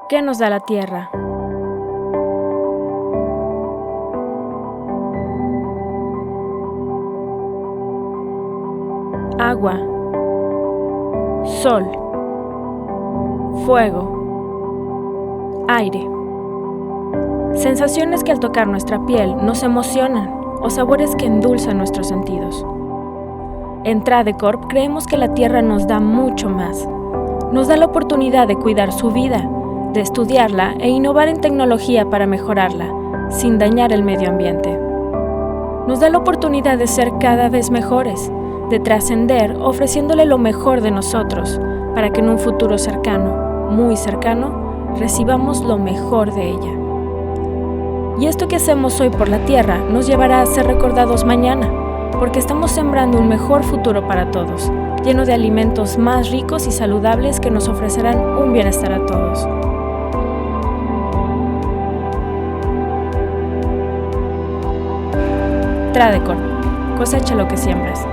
¿Qué nos da la tierra? Agua, sol, fuego, aire. Sensaciones que al tocar nuestra piel nos emocionan o sabores que endulzan nuestros sentidos. En Tradecorp creemos que la tierra nos da mucho más. Nos da la oportunidad de cuidar su vida, de estudiarla e innovar en tecnología para mejorarla, sin dañar el medio ambiente. Nos da la oportunidad de ser cada vez mejores, de trascender ofreciéndole lo mejor de nosotros, para que en un futuro cercano, muy cercano, recibamos lo mejor de ella. Y esto que hacemos hoy por la tierra nos llevará a ser recordados mañana, porque estamos sembrando un mejor futuro para todos, lleno de alimentos más ricos y saludables que nos ofrecerán un bienestar a todos. Tradecorp, cosecha lo que siembras.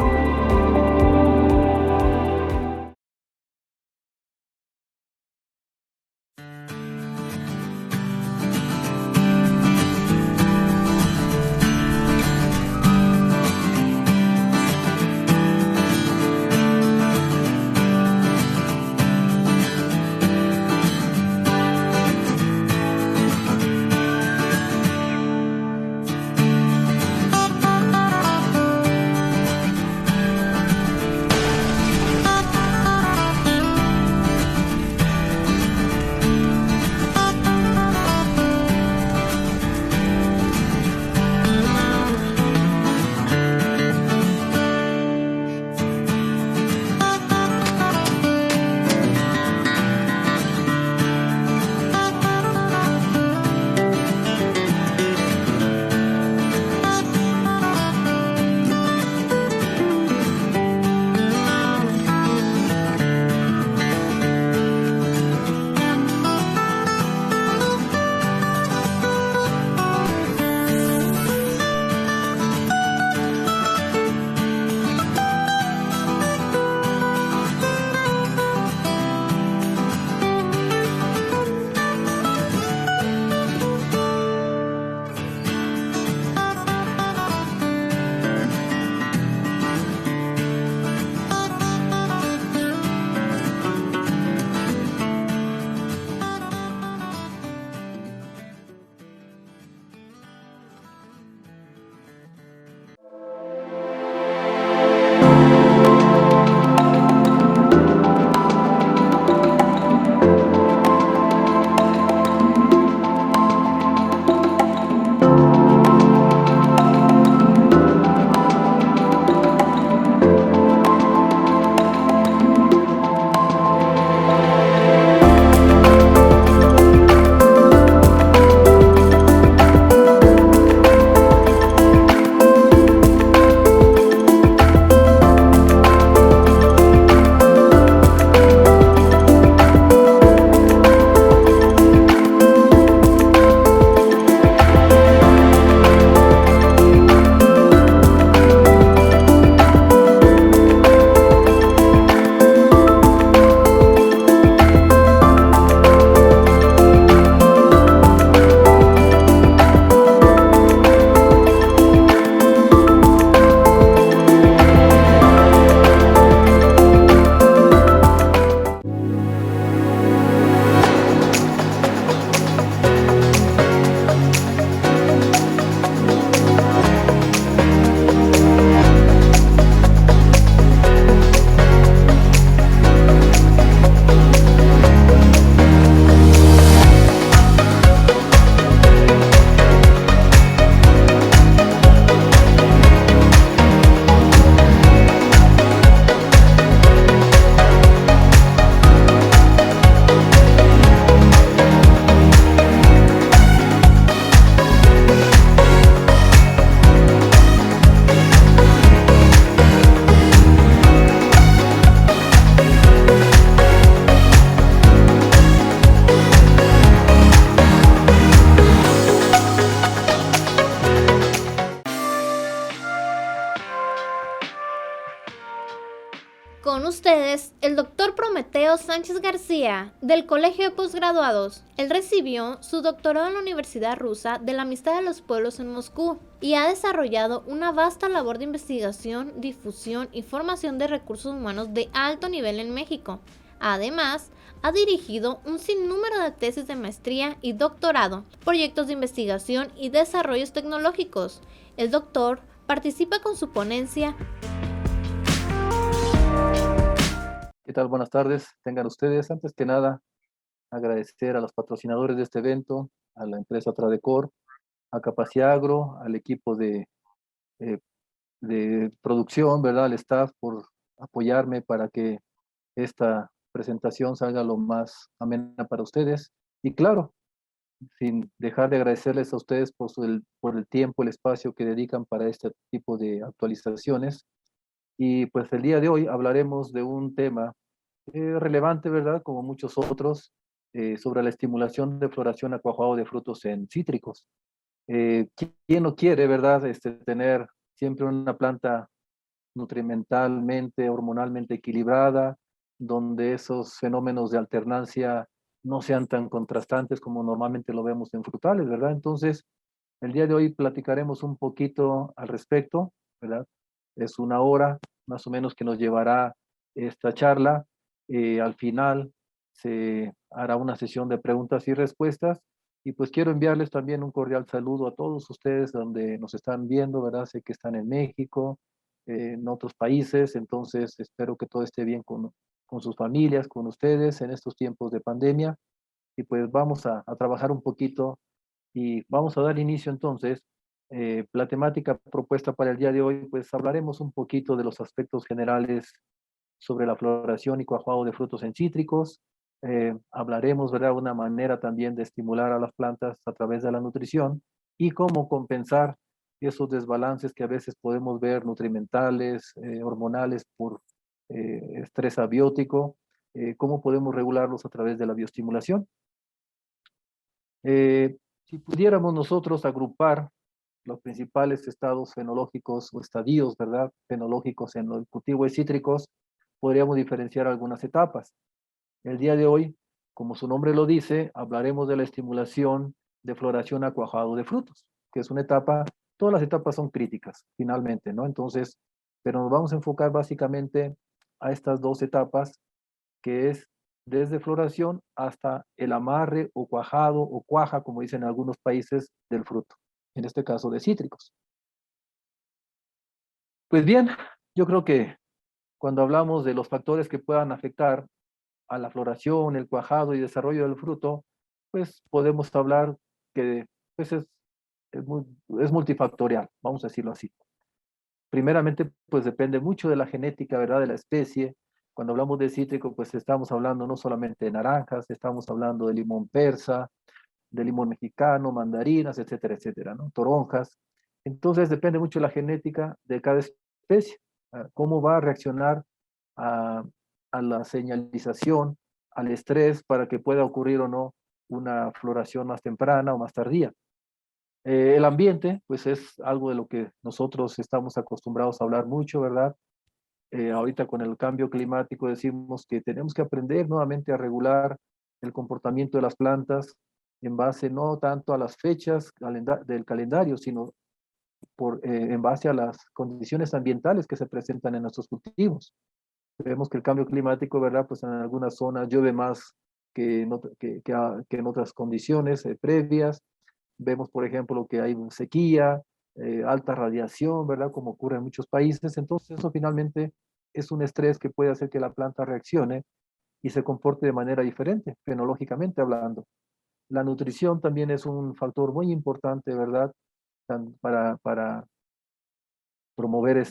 Con ustedes, el doctor Prometeo Sánchez García, del Colegio de Postgraduados. Él recibió su doctorado en la Universidad Rusa de la Amistad de los Pueblos en Moscú y ha desarrollado una vasta labor de investigación, difusión y formación de recursos humanos de alto nivel en México. Además, ha dirigido un sinnúmero de tesis de maestría y doctorado, proyectos de investigación y desarrollos tecnológicos. El doctor participa con su ponencia. ¿Qué tal? Buenas tardes. Tengan ustedes, antes que nada, agradecer a los patrocinadores de este evento, a la empresa Tradecor, a Capaciagro, al equipo eh, de producción, ¿verdad? Al staff por apoyarme para que esta presentación salga lo más amena para ustedes. Y claro, sin dejar de agradecerles a ustedes por el tiempo, el espacio que dedican para este tipo de actualizaciones. Y pues el día de hoy hablaremos de un tema relevante, ¿verdad? Como muchos otros, sobre la estimulación de floración a cuajado de frutos en cítricos. ¿Quién no quiere, verdad, tener siempre una planta nutrimentalmente, hormonalmente equilibrada, donde esos fenómenos de alternancia no sean tan contrastantes como normalmente lo vemos en frutales, ¿verdad? Entonces, el día de hoy platicaremos un poquito al respecto, ¿verdad? Es una hora más o menos que nos llevará esta charla. Al final se hará una sesión de preguntas y respuestas. Y pues quiero enviarles también un cordial saludo a todos ustedes donde nos están viendo, ¿verdad? Sé que están en México, en otros países, entonces espero que todo esté bien con sus familias, con ustedes en estos tiempos de pandemia. Y pues vamos a trabajar un poquito y vamos a dar inicio entonces. La temática propuesta para el día de hoy, pues hablaremos un poquito de los aspectos generales sobre la floración y cuajado de frutos en cítricos. Hablaremos, ¿verdad?, una manera también de estimular a las plantas a través de la nutrición y cómo compensar esos desbalances que a veces podemos ver nutrimentales, hormonales por estrés abiótico, cómo podemos regularlos a través de la bioestimulación. Si pudiéramos nosotros agrupar los principales estados fenológicos o estadios, ¿verdad?, fenológicos en los cultivos cítricos, podríamos diferenciar algunas etapas. El día de hoy, como su nombre lo dice, hablaremos de la estimulación de floración a cuajado de frutos, que es una etapa, todas las etapas son críticas, finalmente, ¿no? Entonces, pero nos vamos a enfocar básicamente a estas dos etapas, que es desde floración hasta el amarre o cuajado o cuaja, como dicen en algunos países, del fruto, en este caso de cítricos. Pues bien, yo creo que cuando hablamos de los factores que puedan afectar a la floración, el cuajado y desarrollo del fruto, pues podemos hablar que pues es, muy, es multifactorial, vamos a decirlo así. Primeramente, pues depende mucho de la genética, ¿verdad?, de la especie. Cuando hablamos de cítrico, pues estamos hablando no solamente de naranjas, estamos hablando de limón persa, de limón mexicano, mandarinas, etcétera, etcétera, ¿no? Toronjas. Entonces depende mucho de la genética de cada especie, cómo va a reaccionar a, a la señalización, al estrés, para que pueda ocurrir o no una floración más temprana o más tardía. El ambiente, pues es algo de lo que nosotros estamos acostumbrados a hablar mucho, ¿verdad? Ahorita con el cambio climático decimos que tenemos que aprender nuevamente a regular el comportamiento de las plantas en base no tanto a las fechas del calendario, sino en base a las condiciones ambientales que se presentan en nuestros cultivos. Vemos que el cambio climático, ¿verdad? Pues en algunas zonas llueve más que en otras condiciones previas. Vemos, por ejemplo, que hay sequía, alta radiación, ¿verdad? Como ocurre en muchos países. Entonces, eso finalmente es un estrés que puede hacer que la planta reaccione y se comporte de manera diferente, fenológicamente hablando. La nutrición también es un factor muy importante, ¿verdad? Para promover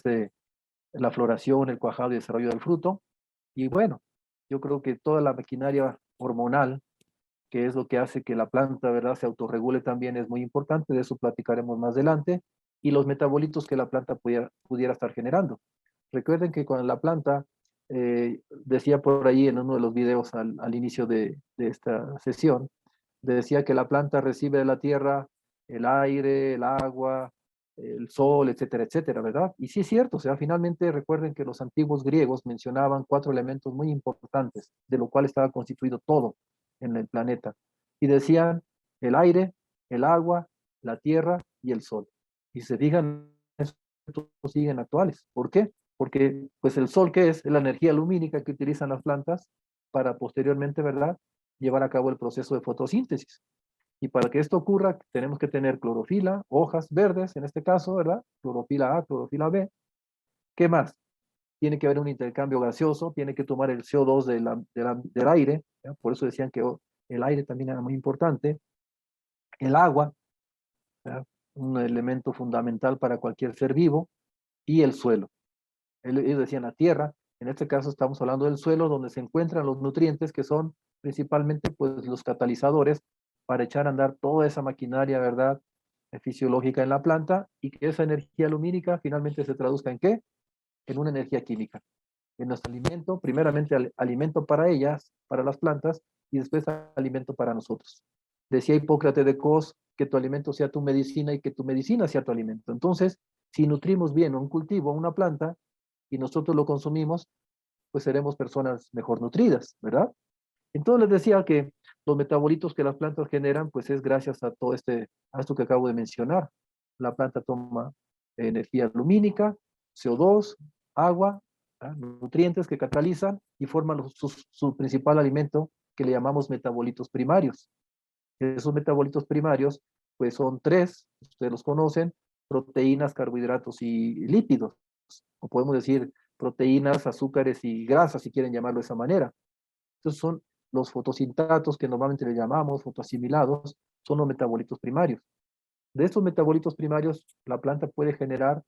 la floración, el cuajado y desarrollo del fruto. Y bueno, yo creo que toda la maquinaria hormonal, que es lo que hace que la planta, ¿verdad?, se autorregule también es muy importante, de eso platicaremos más adelante, y los metabolitos que la planta pudiera estar generando. Recuerden que con la planta, decía por ahí en uno de los videos al inicio de esta sesión, decía que la planta recibe de la tierra el aire, el agua, el sol, etcétera, etcétera, ¿verdad? Y sí es cierto, o sea, finalmente recuerden que los antiguos griegos mencionaban 4 elementos muy importantes, de lo cual estaba constituido todo en el planeta. Y decían el aire, el agua, la tierra y el sol. Y se fijan, estos siguen actuales. ¿Por qué? Porque pues el sol, ¿qué es? Es la energía lumínica que utilizan las plantas para posteriormente, ¿verdad?, llevar a cabo el proceso de fotosíntesis. Y para que esto ocurra, tenemos que tener clorofila, hojas verdes, en este caso, ¿verdad? Clorofila A, clorofila B. ¿Qué más? Tiene que haber un intercambio gaseoso, tiene que tomar el CO2 del aire, ¿ya? Por eso decían que el aire también era muy importante. El agua, ¿ya? Un elemento fundamental para cualquier ser vivo, y el suelo. Ellos decían la tierra, en este caso estamos hablando del suelo, donde se encuentran los nutrientes que son principalmente pues los catalizadores para echar a andar toda esa maquinaria, ¿verdad?, fisiológica en la planta, y que esa energía lumínica finalmente se traduzca en ¿qué? En una energía química. En nuestro alimento, primeramente alimento para ellas, para las plantas, y después alimento para nosotros. Decía Hipócrates de Cos que tu alimento sea tu medicina y que tu medicina sea tu alimento. Entonces, si nutrimos bien un cultivo, una planta, y nosotros lo consumimos, pues seremos personas mejor nutridas, ¿verdad? Entonces les decía que los metabolitos que las plantas generan, pues es gracias a todo a esto que acabo de mencionar. La planta toma energía lumínica, CO2, agua, ¿verdad?, nutrientes que catalizan y forman su principal alimento, que le llamamos metabolitos primarios. Esos metabolitos primarios, pues son 3, ustedes los conocen: proteínas, carbohidratos y lípidos. O podemos decir proteínas, azúcares y grasas, si quieren llamarlo de esa manera. Entonces son los fotosintratos, que normalmente le llamamos fotoasimilados, son los metabolitos primarios. De estos metabolitos primarios, la planta puede generar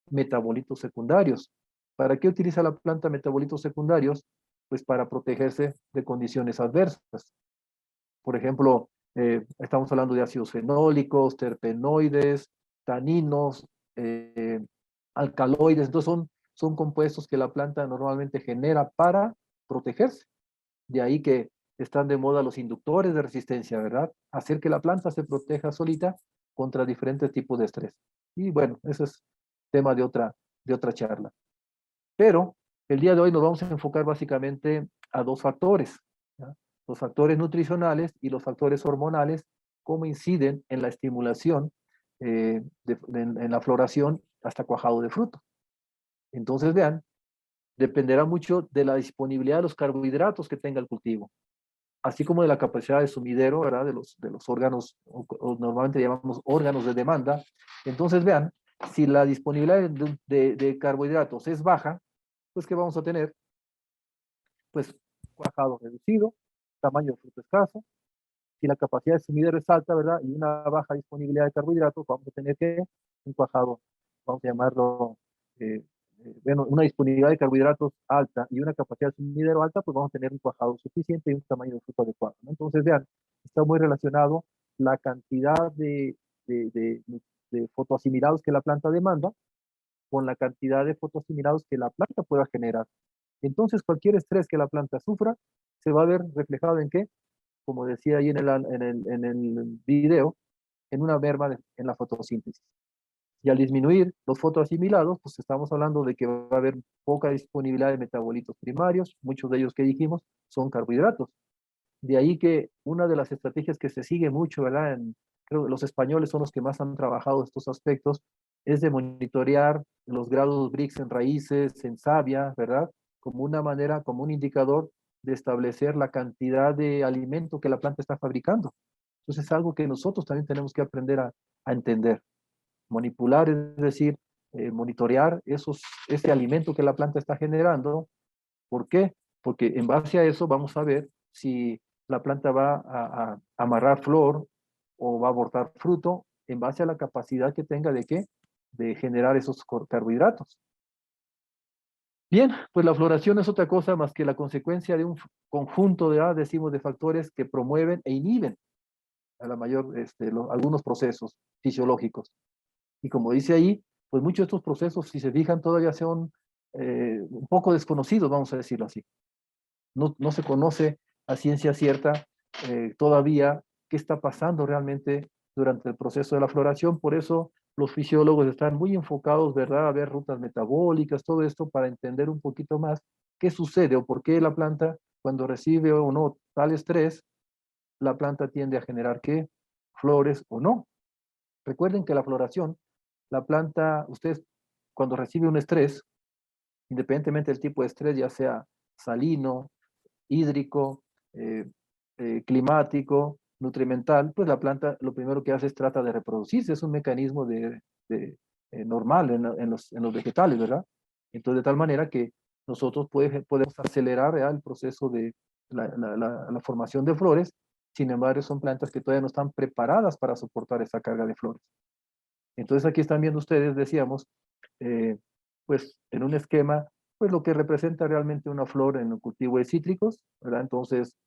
metabolitos secundarios. ¿Para qué utiliza la planta metabolitos secundarios? Pues para protegerse de condiciones adversas. Por ejemplo, estamos hablando de ácidos fenólicos, terpenoides, taninos, alcaloides. Entonces son compuestos que la planta normalmente genera para protegerse. De ahí que están de moda los inductores de resistencia, ¿verdad? Hacer que la planta se proteja solita contra diferentes tipos de estrés. Y bueno, ese es tema de otra charla. Pero el día de hoy nos vamos a enfocar básicamente a 2 factores, ¿ya? Los factores nutricionales y los factores hormonales, cómo inciden en la estimulación, en la floración hasta cuajado de fruto. Entonces, vean, dependerá mucho de la disponibilidad de los carbohidratos que tenga el cultivo, así como de la capacidad de sumidero, ¿verdad?, de los órganos, o normalmente llamamos órganos de demanda. Entonces, vean, si la disponibilidad de carbohidratos es baja, pues ¿qué vamos a tener? Pues cuajado reducido, tamaño de fruto escaso. Si la capacidad de sumidero es alta, ¿verdad?, y una baja disponibilidad de carbohidratos, vamos a tener que un cuajado, vamos a llamarlo, eh, bueno, una disponibilidad de carbohidratos alta y una capacidad de sumidero alta, pues vamos a tener un cuajado suficiente y un tamaño de fruto adecuado, ¿no? Entonces, vean, está muy relacionado la cantidad de, de, de fotoasimilados que la planta demanda con la cantidad de fotoasimilados que la planta pueda generar. Entonces, cualquier estrés que la planta sufra se va a ver reflejado en qué, como decía ahí en el video, en una merma en la fotosíntesis. Y al disminuir los fotoasimilados, pues estamos hablando de que va a haber poca disponibilidad de metabolitos primarios, muchos de ellos que dijimos son carbohidratos. De ahí que una de las estrategias que se sigue mucho, ¿verdad? Creo que los españoles son los que más han trabajado estos aspectos, es de monitorear los grados Brix en raíces, en savia, ¿verdad? Como una manera, como un indicador de establecer la cantidad de alimento que la planta está fabricando. Entonces es algo que nosotros también tenemos que aprender a entender. Manipular, es decir, monitorear ese alimento que la planta está generando. ¿Por qué? Porque en base a eso vamos a ver si la planta va a amarrar flor o va a abortar fruto en base a la capacidad que tenga de qué, de generar esos carbohidratos. Bien, pues la floración es otra cosa más que la consecuencia de un conjunto decimos, de factores que promueven e inhiben a la mayor, algunos procesos fisiológicos. Y como dice ahí, pues muchos de estos procesos, si se fijan, todavía son un poco desconocidos, vamos a decirlo así. No se conoce a ciencia cierta todavía qué está pasando realmente durante el proceso de la floración. Por eso los fisiólogos están muy enfocados, ¿verdad?, a ver rutas metabólicas, todo esto para entender un poquito más qué sucede o por qué la planta, cuando recibe o no tal estrés, la planta tiende a generar qué, flores o no. Recuerden que la floración, la planta, ustedes cuando recibe un estrés, independientemente del tipo de estrés, ya sea salino, hídrico, eh, climático, nutrimental, pues la planta lo primero que hace es trata de reproducirse, es un mecanismo normal en los vegetales, ¿verdad? Entonces, de tal manera que nosotros podemos acelerar, ¿verdad?, el proceso de la formación de flores. Sin embargo, son plantas que todavía no están preparadas para soportar esa carga de flores. Entonces, aquí están viendo ustedes, decíamos, eh, pues en un esquema, pues lo que representa realmente una flor en el cultivo de cítricos, ¿verdad? Entonces,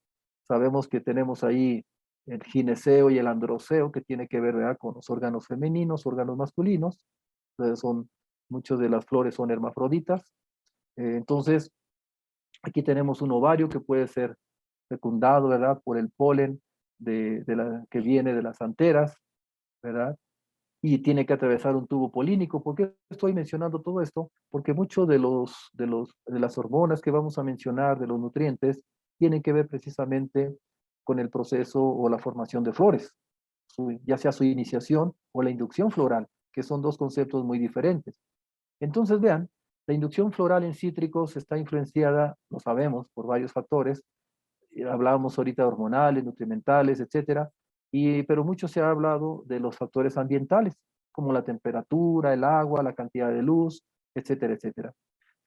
sabemos que tenemos ahí el gineceo y el androceo, que tiene que ver, ¿verdad?, con los órganos femeninos, órganos masculinos. Entonces, muchas de las flores son hermafroditas. Entonces, aquí tenemos un ovario que puede ser fecundado, ¿verdad?, por el polen que viene de las anteras, ¿verdad? Y tiene que atravesar un tubo polínico. ¿Por qué estoy mencionando todo esto? Porque muchos de las hormonas que vamos a mencionar, de los nutrientes, tienen que ver precisamente con el proceso o la formación de flores, ya sea su iniciación o la inducción floral, que son dos conceptos muy diferentes. Entonces, vean, la inducción floral en cítricos está influenciada, lo sabemos, por varios factores. Hablábamos ahorita de hormonales, nutrimentales, etcétera, pero mucho se ha hablado de los factores ambientales, como la temperatura, el agua, la cantidad de luz, etcétera, etcétera.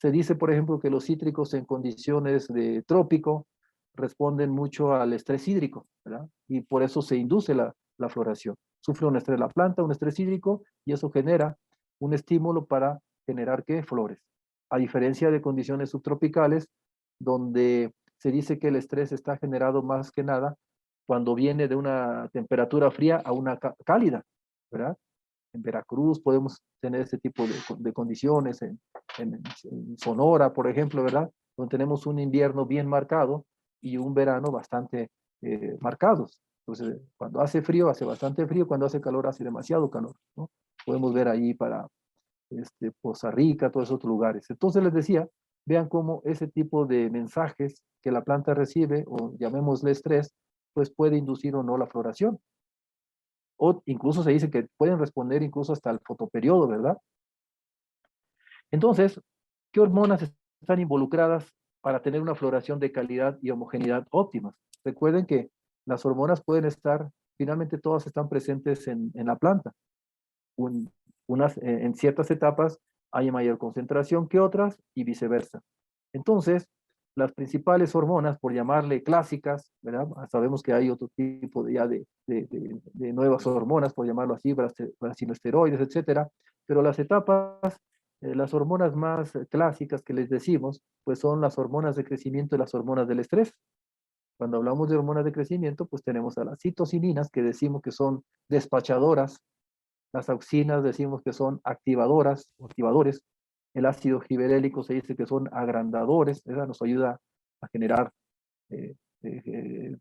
Se dice, por ejemplo, que los cítricos en condiciones de trópico responden mucho al estrés hídrico, ¿verdad? Y por eso se induce la floración. Sufre un estrés la planta, un estrés hídrico, y eso genera un estímulo para generar, ¿qué? Flores. A diferencia de condiciones subtropicales, donde se dice que el estrés está generado más que nada cuando viene de una temperatura fría a una cálida, ¿verdad? En Veracruz podemos tener ese tipo de condiciones, en Sonora, por ejemplo, ¿verdad? Donde tenemos un invierno bien marcado y un verano bastante marcados. Entonces, cuando hace frío, hace bastante frío, cuando hace calor, hace demasiado calor, ¿no? Podemos ver ahí para Poza Rica, todos esos lugares. Entonces les decía, vean cómo ese tipo de mensajes que la planta recibe, o llamémosle estrés, pues puede inducir o no la floración. O incluso se dice que pueden responder incluso hasta el fotoperiodo, ¿verdad? Entonces, ¿qué hormonas están involucradas para tener una floración de calidad y homogeneidad óptimas? Recuerden que las hormonas pueden estar, finalmente todas están presentes en la planta. En ciertas etapas hay mayor concentración que otras y viceversa. Entonces, las principales hormonas, por llamarle clásicas, ¿verdad? Sabemos que hay otro tipo de nuevas hormonas, por llamarlo así, brasinoesteroides, etcétera, pero las hormonas más clásicas que les decimos, pues son las hormonas de crecimiento y las hormonas del estrés. Cuando hablamos de hormonas de crecimiento, pues tenemos a las citocininas, que decimos que son despachadoras. Las auxinas decimos que son activadoras, activadores. El ácido giberélico se dice que son agrandadores, ¿verdad? Nos ayuda a generar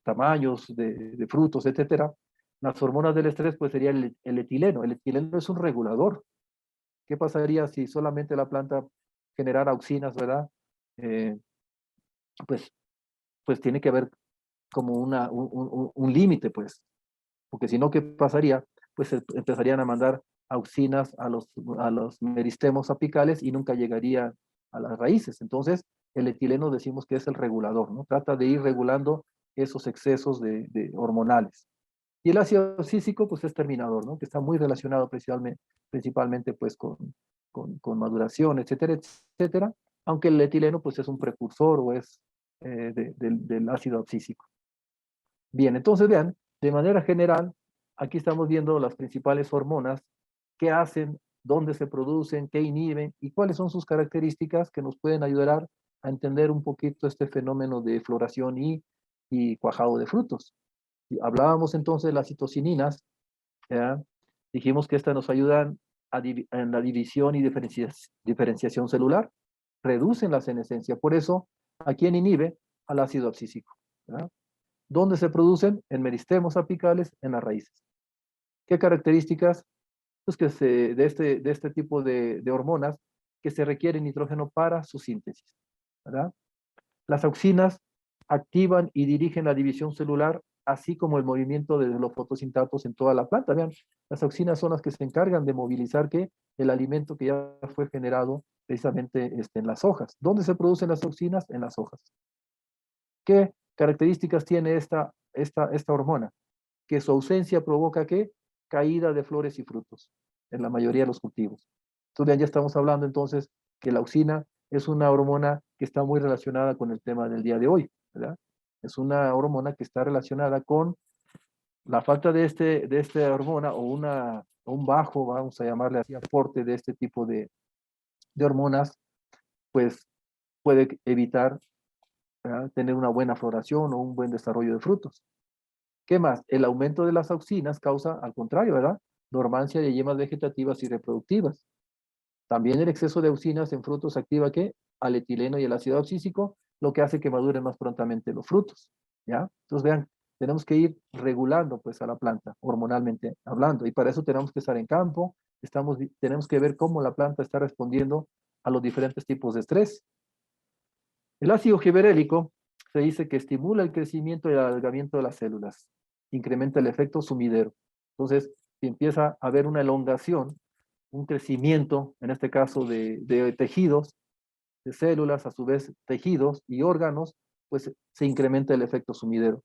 tamaños de frutos, etcétera. Las hormonas del estrés, pues sería el etileno. El etileno es un regulador. ¿Qué pasaría si solamente la planta generara auxinas, ¿verdad? Eh, pues, pues tiene que haber como un límite, pues. Porque si no, ¿qué pasaría? Pues empezarían a mandar auxinas a los meristemos apicales y nunca llegaría a las raíces. Entonces, el etileno decimos que es el regulador, ¿no? Trata de ir regulando esos excesos de hormonales. Y el ácido cícico, pues es terminador, ¿no? Que está muy relacionado principalmente pues con maduración, etcétera, etcétera. Aunque el etileno, pues es un precursor o es del ácido abscísico. Bien, entonces vean, de manera general, aquí estamos viendo las principales hormonas, qué hacen, dónde se producen, qué inhiben y cuáles son sus características que nos pueden ayudar a entender un poquito este fenómeno de floración y cuajado de frutos. Hablábamos entonces de las citocininas, ¿ya? Dijimos que estas nos ayudan en la división y diferenciación celular, reducen la senescencia, por eso, ¿a quién inhibe? Al ácido abscísico, ¿ya? ¿Dónde se producen? En meristemos apicales, en las raíces. ¿Qué características? pues de este tipo de hormonas que se requiere nitrógeno para su síntesis, ¿verdad? Las auxinas activan y dirigen la división celular, así como el movimiento de los fotosintatos en toda la planta. Vean, las auxinas son las que se encargan de movilizar el alimento que ya fue generado precisamente en las hojas. ¿Dónde se producen las auxinas? En las hojas. ¿Qué características tiene esta hormona? Que su ausencia provoca ¿qué? Caída de flores y frutos en la mayoría de los cultivos. Entonces ya estamos hablando entonces que la auxina es una hormona que está muy relacionada con el tema del día de hoy, ¿verdad? Es una hormona que está relacionada con la falta de esta hormona o un bajo, vamos a llamarle así, aporte de este tipo de hormonas, pues puede evitar, ¿verdad?, tener una buena floración o un buen desarrollo de frutos. ¿Qué más? El aumento de las auxinas causa, al contrario, ¿verdad?, dormancia de yemas vegetativas y reproductivas. También el exceso de auxinas en frutos activa ¿qué? Al etileno y el ácido abscísico, lo que hace que maduren más prontamente los frutos, ¿ya? Entonces vean, tenemos que ir regulando pues a la planta, hormonalmente hablando, y para eso tenemos que estar en campo, tenemos que ver cómo la planta está respondiendo a los diferentes tipos de estrés. El ácido giberélico se dice que estimula el crecimiento y el alargamiento de las células, incrementa el efecto sumidero. Entonces, si empieza a haber una elongación, un crecimiento, en este caso de tejidos, de células, a su vez tejidos y órganos, pues se incrementa el efecto sumidero.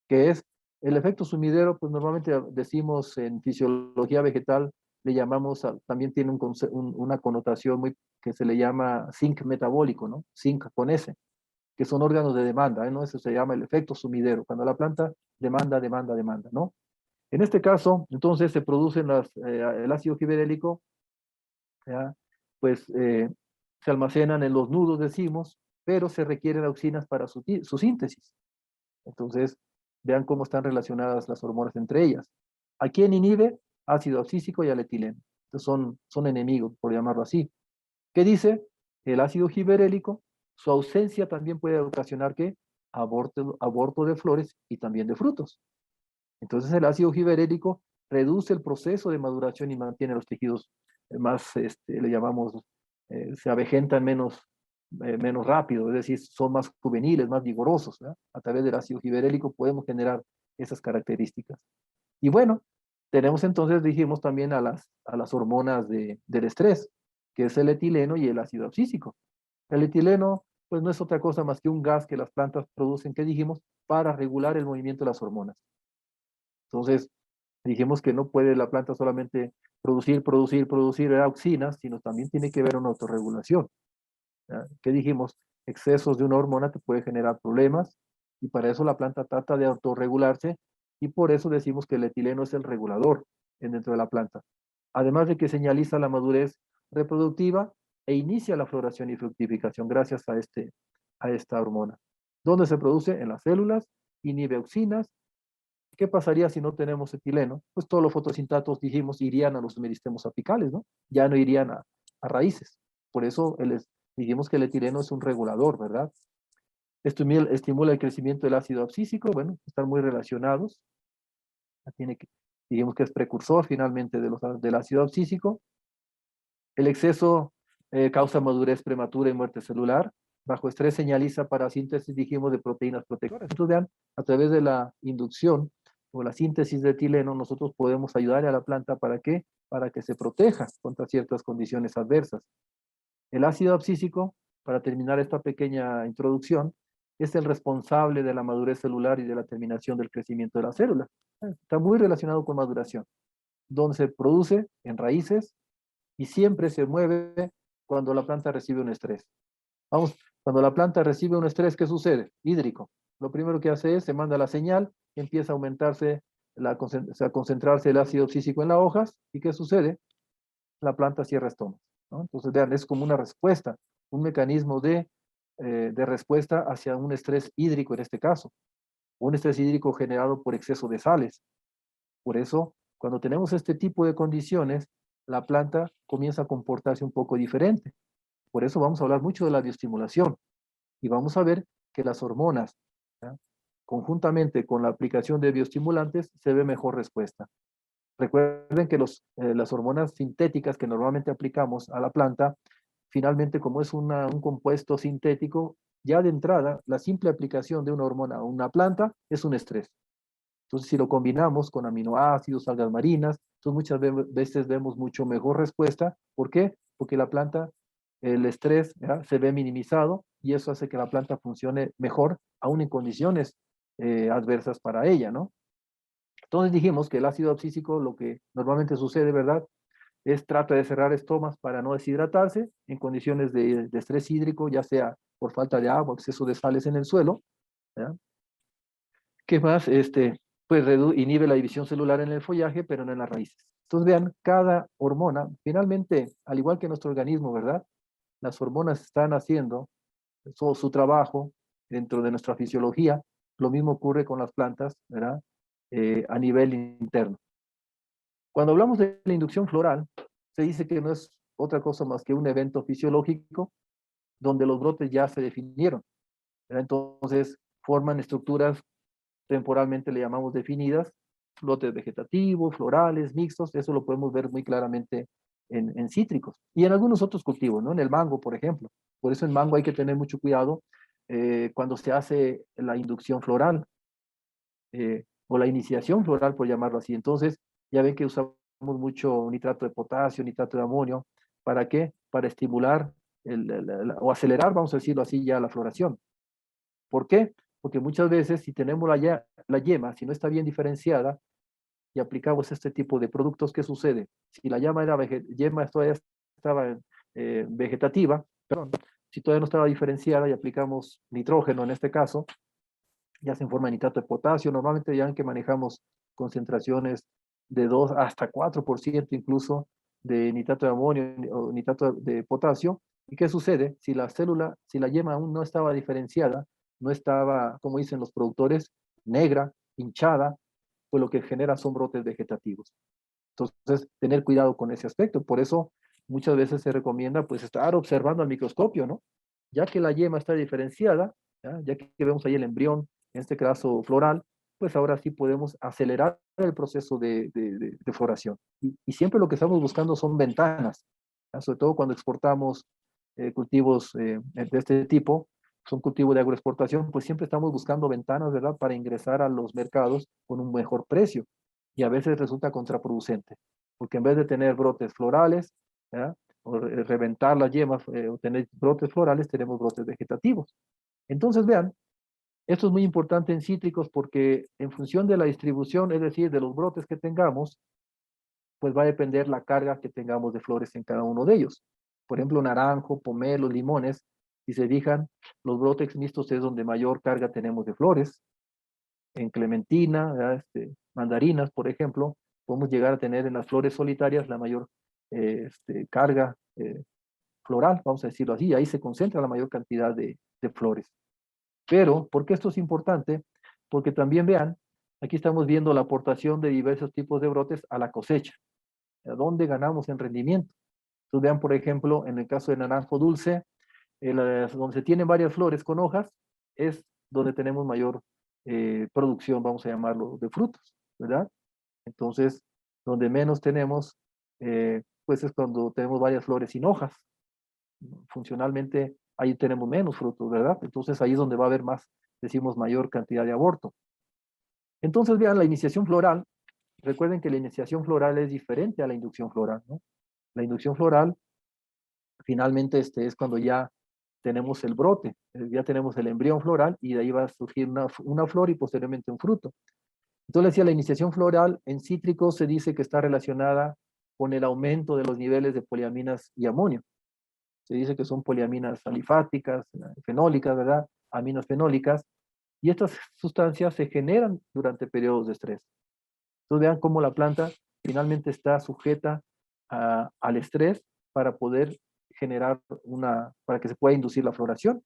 ¿Qué es? El efecto sumidero, pues normalmente decimos en fisiología vegetal, le llamamos, también tiene una connotación muy que se le llama zinc metabólico, ¿no? Zinc con S, que son órganos de demanda, ¿no? Eso se llama el efecto sumidero, cuando la planta demanda, ¿no? En este caso, entonces se producen el ácido giberélico, ¿ya? Pues se almacenan en los nudos, decimos, pero se requieren auxinas para su síntesis. Entonces, vean cómo están relacionadas las hormonas entre ellas. ¿A quién inhibe? Ácido abscísico y al etileno. Entonces son enemigos, por llamarlo así. ¿Qué dice? El ácido giberélico, su ausencia también puede ocasionar ¿qué? Aborto de flores y también de frutos. Entonces el ácido giberélico reduce el proceso de maduración y mantiene los tejidos más, le llamamos, se avejentan menos rápido, es decir, son más juveniles, más vigorosos, ¿verdad? A través del ácido giberélico podemos generar esas características. Y bueno, tenemos entonces, dijimos también a las hormonas del estrés, que es el etileno y el ácido abscísico. El etileno, pues no es otra cosa más que un gas que las plantas producen, que dijimos, para regular el movimiento de las hormonas. Entonces, dijimos que no puede la planta solamente producir auxinas, sino también tiene que haber una autorregulación. ¿Ya? ¿Qué dijimos? Excesos de una hormona te puede generar problemas y para eso la planta trata de autorregularse y por eso decimos que el etileno es el regulador dentro de la planta. Además de que señaliza la madurez reproductiva e inicia la floración y fructificación gracias a esta hormona. ¿Dónde se produce? En las células, inhibe auxinas. ¿Qué pasaría si no tenemos etileno? Pues todos los fotosintatos, dijimos, irían a los meristemos apicales, ¿no? Ya no irían a raíces. Por eso dijimos que el etileno es un regulador, ¿verdad? Estimula el crecimiento del ácido abscísico, bueno, están muy relacionados. Dijimos que es precursor finalmente del ácido abscísico. El exceso causa madurez prematura y muerte celular. Bajo estrés señaliza para síntesis, dijimos, de proteínas protectoras. Entonces, vean, a través de la inducción o la síntesis de etileno, nosotros podemos ayudar a la planta ¿para qué? Para que se proteja contra ciertas condiciones adversas. El ácido abscísico, para terminar esta pequeña introducción, es el responsable de la madurez celular y de la terminación del crecimiento de la célula. Está muy relacionado con maduración, donde se produce en raíces y siempre se mueve cuando la planta recibe un estrés. Vamos, cuando la planta recibe un estrés, ¿qué sucede? Hídrico. Lo primero que hace es, se manda la señal, empieza a aumentarse, a concentrarse el ácido abscísico en las hojas, ¿y qué sucede? La planta cierra estómago, ¿no? Entonces, vean, es como una respuesta, un mecanismo de respuesta hacia un estrés hídrico en este caso, un estrés hídrico generado por exceso de sales. Por eso, cuando tenemos este tipo de condiciones, la planta comienza a comportarse un poco diferente. Por eso vamos a hablar mucho de la bioestimulación y vamos a ver que las hormonas, ¿ya?, conjuntamente con la aplicación de bioestimulantes, se ve mejor respuesta. Recuerden que las hormonas sintéticas que normalmente aplicamos a la planta, finalmente como es un compuesto sintético, ya de entrada, la simple aplicación de una hormona a una planta es un estrés. Entonces, si lo combinamos con aminoácidos, algas marinas, entonces muchas veces vemos mucho mejor respuesta. ¿Por qué? Porque la planta, el estrés, ¿ya?, se ve minimizado y eso hace que la planta funcione mejor, aún en condiciones adversas para ella, ¿no? Entonces dijimos que el ácido abscísico, lo que normalmente sucede, ¿verdad?, es trata de cerrar estomas para no deshidratarse en condiciones de estrés hídrico, ya sea por falta de agua, exceso de sales en el suelo, ¿ya? ¿Qué más? Pues inhibe la división celular en el follaje, pero no en las raíces. Entonces vean, cada hormona, finalmente, al igual que nuestro organismo, ¿verdad? Las hormonas están haciendo su trabajo dentro de nuestra fisiología. Lo mismo ocurre con las plantas, ¿verdad? A nivel interno. Cuando hablamos de la inducción floral, se dice que no es otra cosa más que un evento fisiológico donde los brotes ya se definieron, ¿verdad? Entonces forman estructuras temporalmente le llamamos definidas, brotes vegetativos, florales, mixtos, eso lo podemos ver muy claramente en cítricos y en algunos otros cultivos, ¿no? En el mango, por ejemplo. Por eso en mango hay que tener mucho cuidado cuando se hace la inducción floral o la iniciación floral, por llamarlo así. Entonces, ya ven que usamos mucho nitrato de potasio, nitrato de amonio. ¿Para qué? Para estimular o acelerar, vamos a decirlo así, ya la floración. ¿Por qué? Porque muchas veces si tenemos la yema, si no está bien diferenciada y aplicamos este tipo de productos, ¿qué sucede? Si la yema todavía estaba vegetativa, perdón, si todavía no estaba diferenciada y aplicamos nitrógeno en este caso, ya se forma nitrato de potasio, normalmente ya que manejamos concentraciones de 2 hasta 4% incluso de nitrato de amonio o nitrato de potasio. ¿Y qué sucede? Si la yema aún no estaba diferenciada, no estaba, como dicen los productores, negra, hinchada, pues lo que genera son brotes vegetativos. Entonces, tener cuidado con ese aspecto. Por eso, muchas veces se recomienda, pues, estar observando al microscopio, ¿no? Ya que la yema está diferenciada, ya que vemos ahí el embrión, en este caso floral, pues ahora sí podemos acelerar el proceso de floración. Y siempre lo que estamos buscando son ventanas, ¿ya? Sobre todo cuando exportamos cultivos de este tipo, son cultivos de agroexportación, pues siempre estamos buscando ventanas, ¿verdad?, para ingresar a los mercados con un mejor precio. Y a veces resulta contraproducente, porque en vez de tener brotes florales, ¿ya?, o reventar las yemas, o tener brotes florales, tenemos brotes vegetativos. Entonces, vean, esto es muy importante en cítricos porque en función de la distribución, es decir, de los brotes que tengamos, pues va a depender la carga que tengamos de flores en cada uno de ellos. Por ejemplo, naranjo, pomelo, limones, si se fijan, los brotes mixtos es donde mayor carga tenemos de flores. En clementina, mandarinas, por ejemplo, podemos llegar a tener en las flores solitarias la mayor carga floral, vamos a decirlo así, ahí se concentra la mayor cantidad de flores. Pero, ¿por qué esto es importante? Porque también vean, aquí estamos viendo la aportación de diversos tipos de brotes a la cosecha. ¿A dónde ganamos en rendimiento? Entonces vean, por ejemplo, en el caso de naranjo dulce, donde se tienen varias flores con hojas, es donde tenemos mayor producción, vamos a llamarlo, de frutos, ¿verdad? Entonces, donde menos tenemos, pues es cuando tenemos varias flores sin hojas. Funcionalmente, ahí tenemos menos frutos, ¿verdad? Entonces, ahí es donde va a haber más, decimos, mayor cantidad de aborto. Entonces, vean, la iniciación floral, recuerden que la iniciación floral es diferente a la inducción floral, ¿no? La inducción floral, finalmente, es cuando ya tenemos el brote, ya tenemos el embrión floral y de ahí va a surgir una flor y posteriormente un fruto. Entonces, decía, la iniciación floral en cítricos se dice que está relacionada con el aumento de los niveles de poliaminas y amonio. Se dice que son poliaminas alifáticas, fenólicas, ¿verdad? Aminas fenólicas, y estas sustancias se generan durante periodos de estrés. Entonces, vean cómo la planta finalmente está sujeta al estrés para poder generar para que se pueda inducir la floración.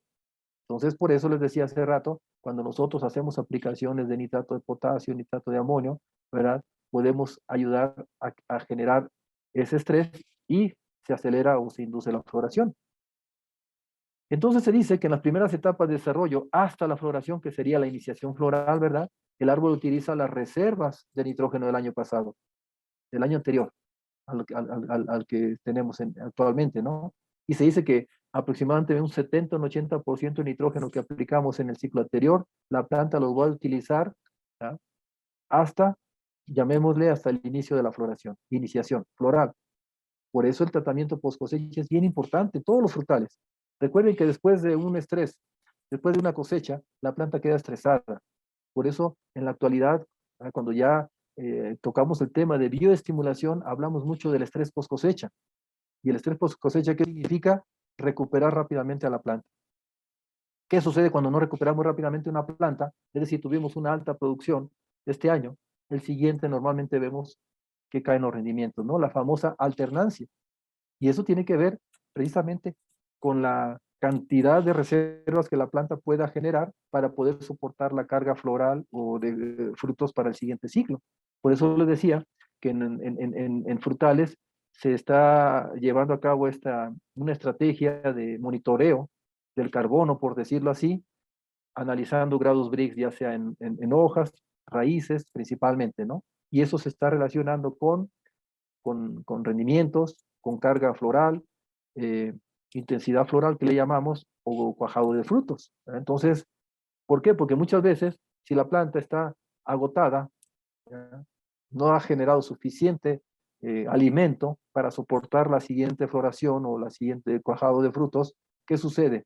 Entonces, por eso les decía hace rato, cuando nosotros hacemos aplicaciones de nitrato de potasio, nitrato de amonio, ¿verdad?, podemos ayudar a generar ese estrés y se acelera o se induce la floración. Entonces se dice que en las primeras etapas de desarrollo hasta la floración, que sería la iniciación floral, ¿verdad?, el árbol utiliza las reservas de nitrógeno del año pasado. del año anterior al que tenemos actualmente, ¿no? Y se dice que aproximadamente un 70 o un 80% de nitrógeno que aplicamos en el ciclo anterior, la planta los va a utilizar, ¿ya? Hasta, llamémosle, hasta el inicio de la floración, iniciación floral. Por eso el tratamiento post cosecha es bien importante, todos los frutales. Recuerden que después de un estrés, después de una cosecha, la planta queda estresada. Por eso, en la actualidad, cuando ya tocamos el tema de bioestimulación, hablamos mucho del estrés post cosecha. Y el estrés post cosecha, ¿qué significa? Recuperar rápidamente a la planta. ¿Qué sucede cuando no recuperamos rápidamente una planta? Es decir, tuvimos una alta producción este año, el siguiente normalmente vemos que caen los rendimientos, ¿no? La famosa alternancia. Y eso tiene que ver precisamente con la cantidad de reservas que la planta pueda generar para poder soportar la carga floral o de frutos para el siguiente ciclo. Por eso les decía que en frutales se está llevando a cabo una estrategia de monitoreo del carbono, por decirlo así, analizando grados Brix, ya sea en hojas, raíces principalmente, ¿no? Y eso se está relacionando con rendimientos, con carga floral, eh, intensidad floral que le llamamos, o cuajado de frutos. Entonces, ¿por qué? Porque muchas veces, si la planta está agotada, ¿ya? No ha generado suficiente alimento para soportar la siguiente floración o la siguiente cuajado de frutos, ¿qué sucede?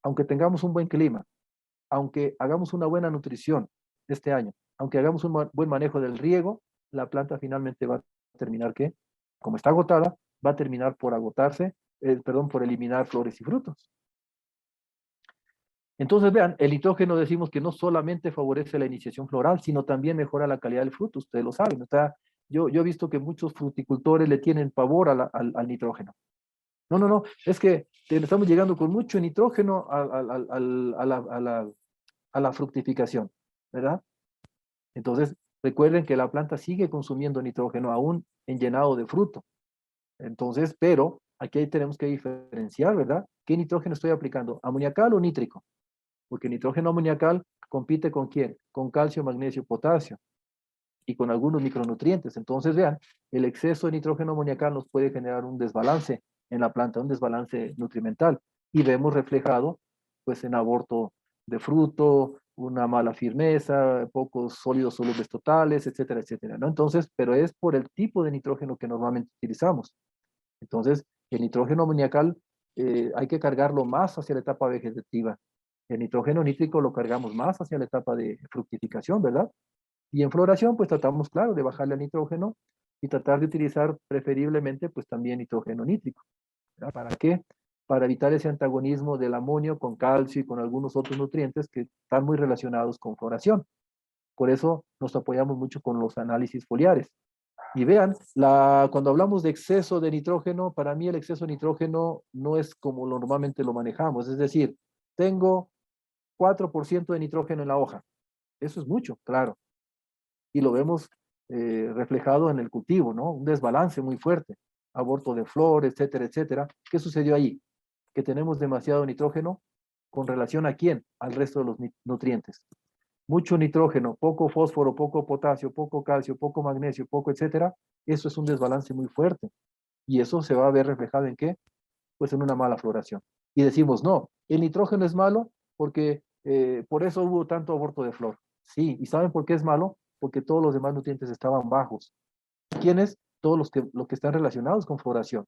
Aunque tengamos un buen clima, aunque hagamos una buena nutrición este año, aunque hagamos un buen manejo del riego, la planta finalmente va a terminar, ¿qué? Como está agotada, va a terminar por agotarse, perdón, por eliminar flores y frutos. Entonces, vean, el nitrógeno decimos que no solamente favorece la iniciación floral, sino también mejora la calidad del fruto, ustedes lo saben. Yo he visto que muchos fruticultores le tienen pavor al nitrógeno. No, no, no, es que estamos llegando con mucho nitrógeno a la fructificación, ¿verdad? Entonces, recuerden que la planta sigue consumiendo nitrógeno aún en llenado de fruto. Entonces, pero aquí tenemos que diferenciar, ¿verdad? ¿Qué nitrógeno estoy aplicando? ¿Amoniacal o nítrico? Porque nitrógeno amoniacal compite ¿con quién? Con calcio, magnesio, potasio y con algunos micronutrientes. Entonces, vean, el exceso de nitrógeno amoniacal nos puede generar un desbalance en la planta, un desbalance nutrimental. Y vemos reflejado, pues, en aborto de fruto, una mala firmeza, pocos sólidos solubles totales, etcétera, etcétera, ¿no? Entonces, pero es por el tipo de nitrógeno que normalmente utilizamos. Entonces, el nitrógeno amoniacal hay que cargarlo más hacia la etapa vegetativa. El nitrógeno nítrico lo cargamos más hacia la etapa de fructificación, ¿verdad? Y en floración, pues tratamos, claro, de bajarle al nitrógeno y tratar de utilizar preferiblemente, pues también nitrógeno nítrico. ¿Verdad? ¿Para qué? Para evitar ese antagonismo del amonio con calcio y con algunos otros nutrientes que están muy relacionados con floración. Por eso nos apoyamos mucho con los análisis foliares. Y vean, cuando hablamos de exceso de nitrógeno, para mí el exceso de nitrógeno no es como normalmente lo manejamos. Es decir, tengo 4% de nitrógeno en la hoja. Eso es mucho, claro. Y lo vemos reflejado en el cultivo, ¿no? Un desbalance muy fuerte. Aborto de flor, etcétera, etcétera. ¿Qué sucedió ahí? Que tenemos demasiado nitrógeno con relación a quién? Al resto de los nutrientes. Mucho nitrógeno, poco fósforo, poco potasio, poco calcio, poco magnesio, poco, etcétera. Eso es un desbalance muy fuerte. Y eso se va a ver reflejado en qué? Pues en una mala floración. Y decimos, no, el nitrógeno es malo porque por eso hubo tanto aborto de flor. Sí, ¿y saben por qué es malo? Porque todos los demás nutrientes estaban bajos. ¿Quiénes? Todos los que están relacionados con floración.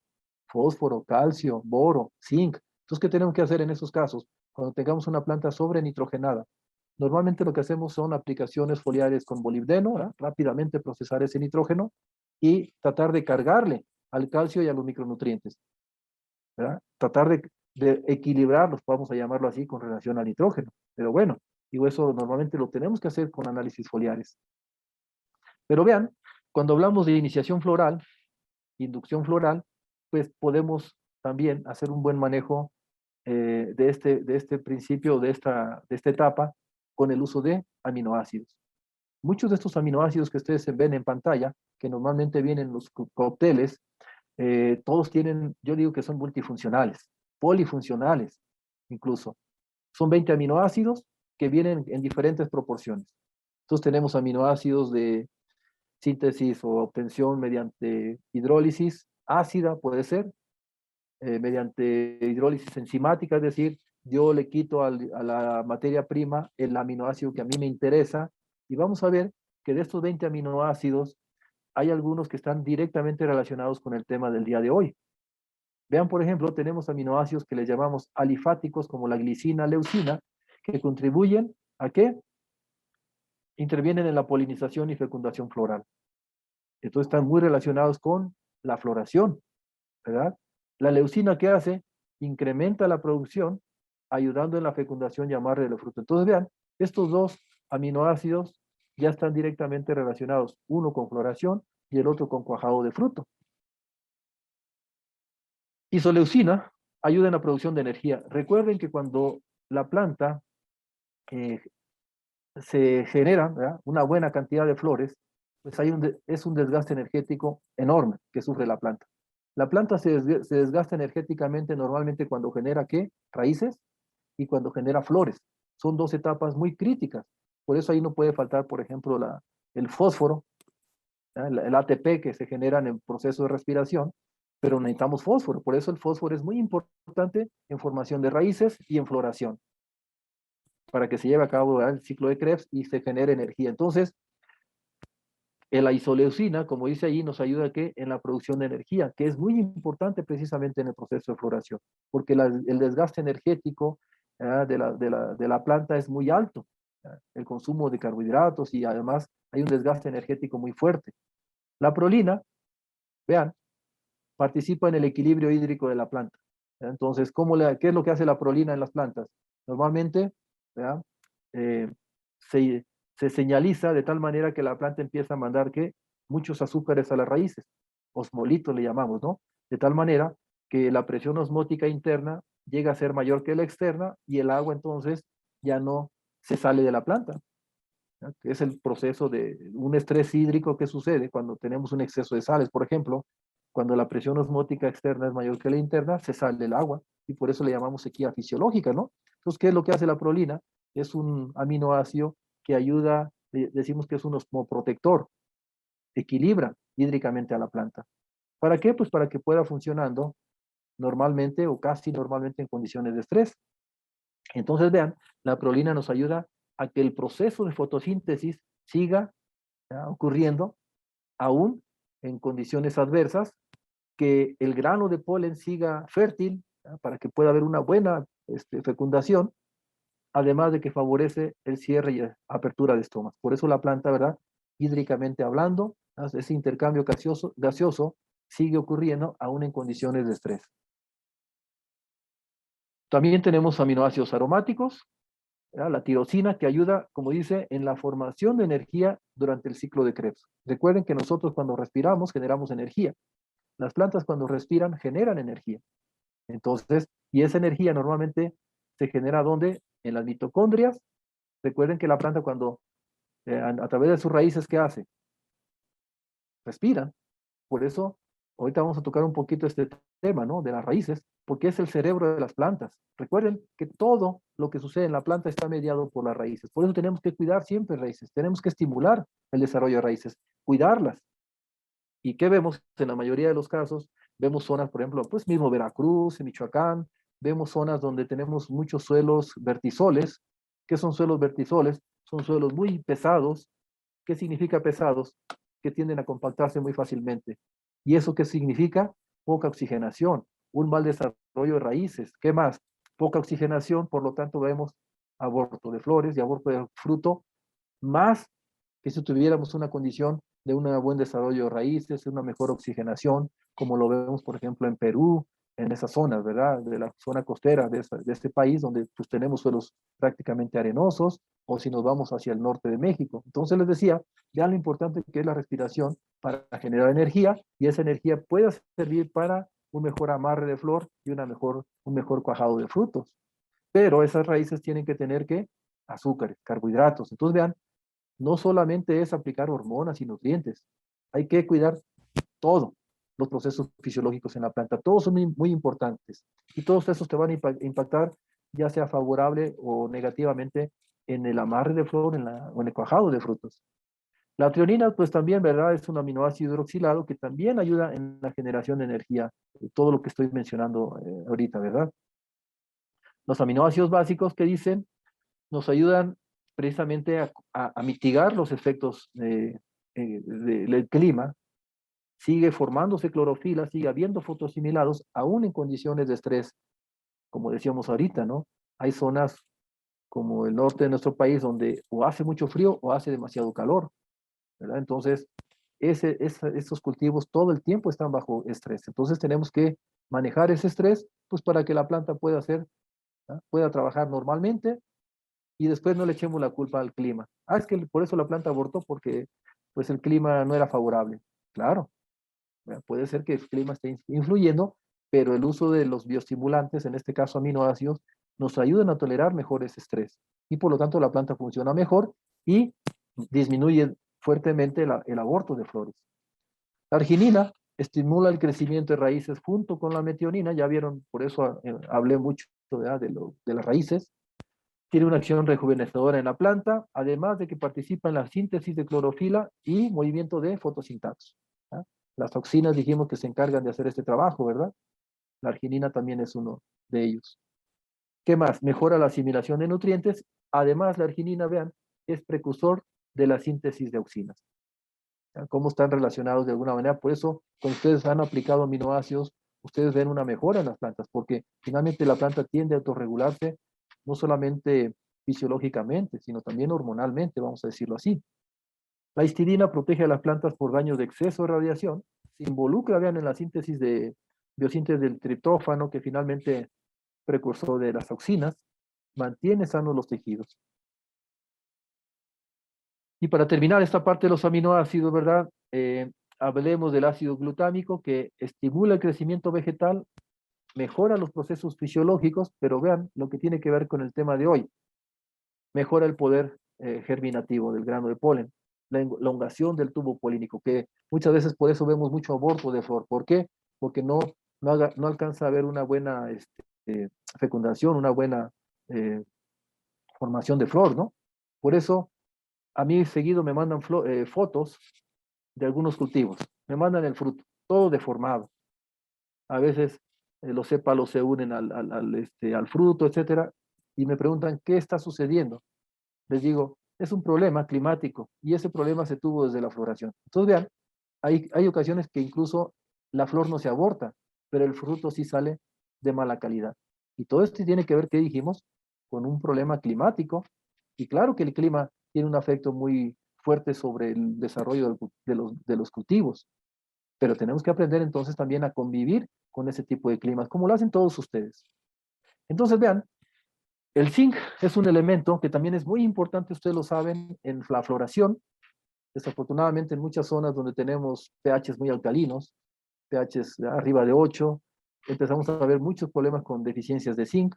Fósforo, calcio, boro, zinc. Entonces, ¿qué tenemos que hacer en esos casos? Cuando tengamos una planta sobrenitrogenada. Normalmente lo que hacemos son aplicaciones foliares con molibdeno, ¿verdad? Rápidamente procesar ese nitrógeno y tratar de cargarle al calcio y a los micronutrientes, ¿verdad? Tratar de equilibrarlos, vamos a llamarlo así, con relación al nitrógeno. Pero bueno, digo, eso normalmente lo tenemos que hacer con análisis foliares. Pero vean, cuando hablamos de iniciación floral, inducción floral, pues podemos también hacer un buen manejo de este principio, de esta etapa, con el uso de aminoácidos. Muchos de estos aminoácidos que ustedes ven en pantalla, que normalmente vienen en los cócteles, todos tienen, yo digo que son multifuncionales, polifuncionales incluso. Son 20 aminoácidos que vienen en diferentes proporciones. Entonces tenemos aminoácidos de síntesis o obtención mediante hidrólisis ácida, puede ser, mediante hidrólisis enzimática, es decir, yo le quito a la materia prima el aminoácido que a mí me interesa, y vamos a ver que de estos 20 aminoácidos hay algunos que están directamente relacionados con el tema del día de hoy. Vean, por ejemplo, tenemos aminoácidos que les llamamos alifáticos, como la glicina, leucina, que contribuyen a qué? Intervienen en la polinización y fecundación floral. Entonces están muy relacionados con la floración, ¿verdad? La leucina, ¿qué hace? Incrementa la producción, ayudando en la fecundación y amarre de los frutos. Entonces vean, estos dos aminoácidos ya están directamente relacionados, uno con floración y el otro con cuajado de fruto. Isoleucina ayuda en la producción de energía. Recuerden que cuando la planta se genera, ¿verdad?, una buena cantidad de flores, pues es un desgaste energético enorme que sufre la planta. La planta se desgasta energéticamente normalmente cuando genera, ¿qué? Raíces y cuando genera flores. Son dos etapas muy críticas. Por eso ahí no puede faltar, por ejemplo, el fósforo, el ATP que se genera en el proceso de respiración, pero necesitamos fósforo. Por eso el fósforo es muy importante en formación de raíces y en floración, para que se lleve a cabo, ¿verdad?, el ciclo de Krebs y se genere energía. Entonces, la isoleucina, como dice ahí, nos ayuda ¿qué? En la producción de energía, que es muy importante precisamente en el proceso de floración, porque el desgaste energético de la planta es muy alto, el consumo de carbohidratos, y además hay un desgaste energético muy fuerte. La prolina, vean, participa en el equilibrio hídrico de la planta. Entonces, ¿qué es lo que hace la prolina en las plantas? Normalmente, ¿verdad?, eh, se señaliza de tal manera que la planta empieza a mandar ¿qué? Muchos azúcares a las raíces, osmolitos le llamamos, ¿no? De tal manera que la presión osmótica interna llega a ser mayor que la externa, y el agua entonces ya no se sale de la planta, ¿ya? Que es el proceso de un estrés hídrico que sucede cuando tenemos un exceso de sales. Por ejemplo, cuando la presión osmótica externa es mayor que la interna, se sale el agua, y por eso le llamamos sequía fisiológica, ¿no? Entonces, ¿qué es lo que hace la prolina? Es un aminoácido que ayuda, decimos que es un osmoprotector, equilibra hídricamente a la planta. ¿Para qué? Pues para que pueda funcionando normalmente o casi normalmente en condiciones de estrés. Entonces, vean, la prolina nos ayuda a que el proceso de fotosíntesis siga, ¿ya?, ocurriendo aún en condiciones adversas, que el grano de polen siga fértil, ¿ya?, para que pueda haber una buena fecundación, además de que favorece el cierre y apertura de estomas. Por eso la planta, ¿verdad?, hídricamente hablando, ese intercambio gaseoso sigue ocurriendo aún en condiciones de estrés. También tenemos aminoácidos aromáticos, ¿verdad?, la tirosina, que ayuda, como dice, en la formación de energía durante el ciclo de Krebs. Recuerden que nosotros cuando respiramos generamos energía. Las plantas cuando respiran generan energía. Entonces, y esa energía normalmente se genera ¿dónde? En las mitocondrias. Recuerden que la planta cuando, a través de sus raíces, ¿qué hace? Respiran. Por eso, ahorita vamos a tocar un poquito este tema, ¿no?, de las raíces, porque es el cerebro de las plantas. Recuerden que todo lo que sucede en la planta está mediado por las raíces. Por eso tenemos que cuidar siempre raíces. Tenemos que estimular el desarrollo de raíces, cuidarlas. ¿Y qué vemos? En la mayoría de los casos, vemos zonas, por ejemplo, pues mismo Veracruz, en Michoacán, vemos zonas donde tenemos muchos suelos vertisoles. ¿Qué son suelos vertisoles? Son suelos muy pesados. ¿Qué significa pesados? Que tienden a compactarse muy fácilmente. ¿Y eso qué significa? Poca oxigenación, un mal desarrollo de raíces. ¿Qué más? Poca oxigenación, por lo tanto vemos aborto de flores y aborto de fruto, más que si tuviéramos una condición de un buen desarrollo de raíces, una mejor oxigenación, como lo vemos, por ejemplo, en Perú, en esas zonas, ¿verdad?, de la zona costera de este país, donde pues tenemos suelos prácticamente arenosos, o si nos vamos hacia el norte de México. Entonces les decía, vean lo importante que es la respiración para generar energía, y esa energía puede servir para un mejor amarre de flor y un mejor cuajado de frutos. Pero esas raíces tienen que tener, ¿qué? Azúcares, carbohidratos. Entonces vean, no solamente es aplicar hormonas y nutrientes, hay que cuidar todo, los procesos fisiológicos en la planta, todos son muy, muy importantes, y todos esos te van a impactar, ya sea favorable o negativamente, en el amarre de flor o en el cuajado de frutos. La trionina, pues también, ¿verdad? Es un aminoácido hidroxilado que también ayuda en la generación de energía, todo lo que estoy mencionando ahorita, ¿verdad? Los aminoácidos básicos que dicen nos ayudan precisamente a mitigar los efectos del clima. Sigue formándose clorofila, sigue habiendo fotoasimilados, aún en condiciones de estrés, como decíamos ahorita, ¿no? Hay zonas como el norte de nuestro país donde o hace mucho frío o hace demasiado calor, ¿verdad? Entonces, estos cultivos todo el tiempo están bajo estrés. Entonces, tenemos que manejar ese estrés, pues para que la planta pueda hacer, ¿no? Pueda trabajar normalmente y después no le echemos la culpa al clima. Ah, es que por eso la planta abortó, porque pues el clima no era favorable. Claro, ¿verdad? Puede ser que el clima esté influyendo, pero el uso de los bioestimulantes, en este caso aminoácidos, nos ayudan a tolerar mejor ese estrés. Y por lo tanto la planta funciona mejor y disminuye fuertemente el aborto de flores. La arginina estimula el crecimiento de raíces junto con la metionina. Ya vieron, por eso hablé mucho, ¿verdad? De las raíces. Tiene una acción rejuvenecedora en la planta, además de que participa en la síntesis de clorofila y movimiento de fotosintaxis. ¿Ah? Las toxinas dijimos que se encargan de hacer este trabajo, ¿verdad? La arginina también es uno de ellos. ¿Qué más? Mejora la asimilación de nutrientes. Además, la arginina, vean, es precursor de la síntesis de auxinas. ¿Ya? ¿Cómo están relacionados de alguna manera? Por eso, cuando ustedes han aplicado aminoácidos, ustedes ven una mejora en las plantas, porque finalmente la planta tiende a autorregularse, no solamente fisiológicamente, sino también hormonalmente, vamos a decirlo así. La histidina protege a las plantas por daños de exceso de radiación, se involucra, vean, en la síntesis de biosíntesis del triptófano, que finalmente precursor de las toxinas, mantiene sanos los tejidos. Y para terminar esta parte de los aminoácidos, ¿verdad? Hablemos del ácido glutámico que estimula el crecimiento vegetal, mejora los procesos fisiológicos, pero vean lo que tiene que ver con el tema de hoy. Mejora el poder germinativo del grano de polen, la elongación del tubo polínico, que muchas veces por eso vemos mucho aborto de flor. ¿Por qué? Porque no alcanza a haber una buena fecundación, una buena formación de flor, ¿no? Por eso a mí seguido me mandan fotos de algunos cultivos, me mandan el fruto, todo deformado. A veces los sépalos se unen al fruto, etcétera, y me preguntan qué está sucediendo. Les digo, es un problema climático y ese problema se tuvo desde la floración. Entonces vean, hay ocasiones que incluso la flor no se aborta, pero el fruto sí sale de mala calidad. Y todo esto tiene que ver, ¿qué dijimos? Con un problema climático. Y claro que el clima tiene un efecto muy fuerte sobre el desarrollo de los cultivos, pero tenemos que aprender entonces también a convivir con ese tipo de climas, como lo hacen todos ustedes. Entonces vean, el zinc es un elemento que también es muy importante, ustedes lo saben, en la floración. Desafortunadamente en muchas zonas donde tenemos pHs muy alcalinos, pHs arriba de 8, empezamos a ver muchos problemas con deficiencias de zinc.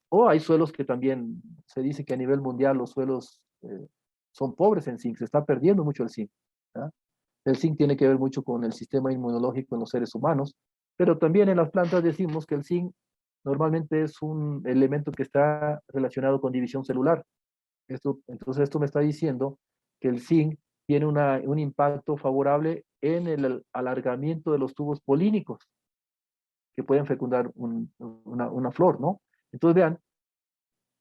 O hay suelos que también se dice que a nivel mundial los suelos son pobres en zinc, se está perdiendo mucho el zinc. ¿Ya? El zinc tiene que ver mucho con el sistema inmunológico en los seres humanos, pero también en las plantas decimos que el zinc normalmente es un elemento que está relacionado con división celular. Entonces esto me está diciendo que el zinc tiene un impacto favorable en el alargamiento de los tubos polínicos que pueden fecundar una flor, ¿no? Entonces vean,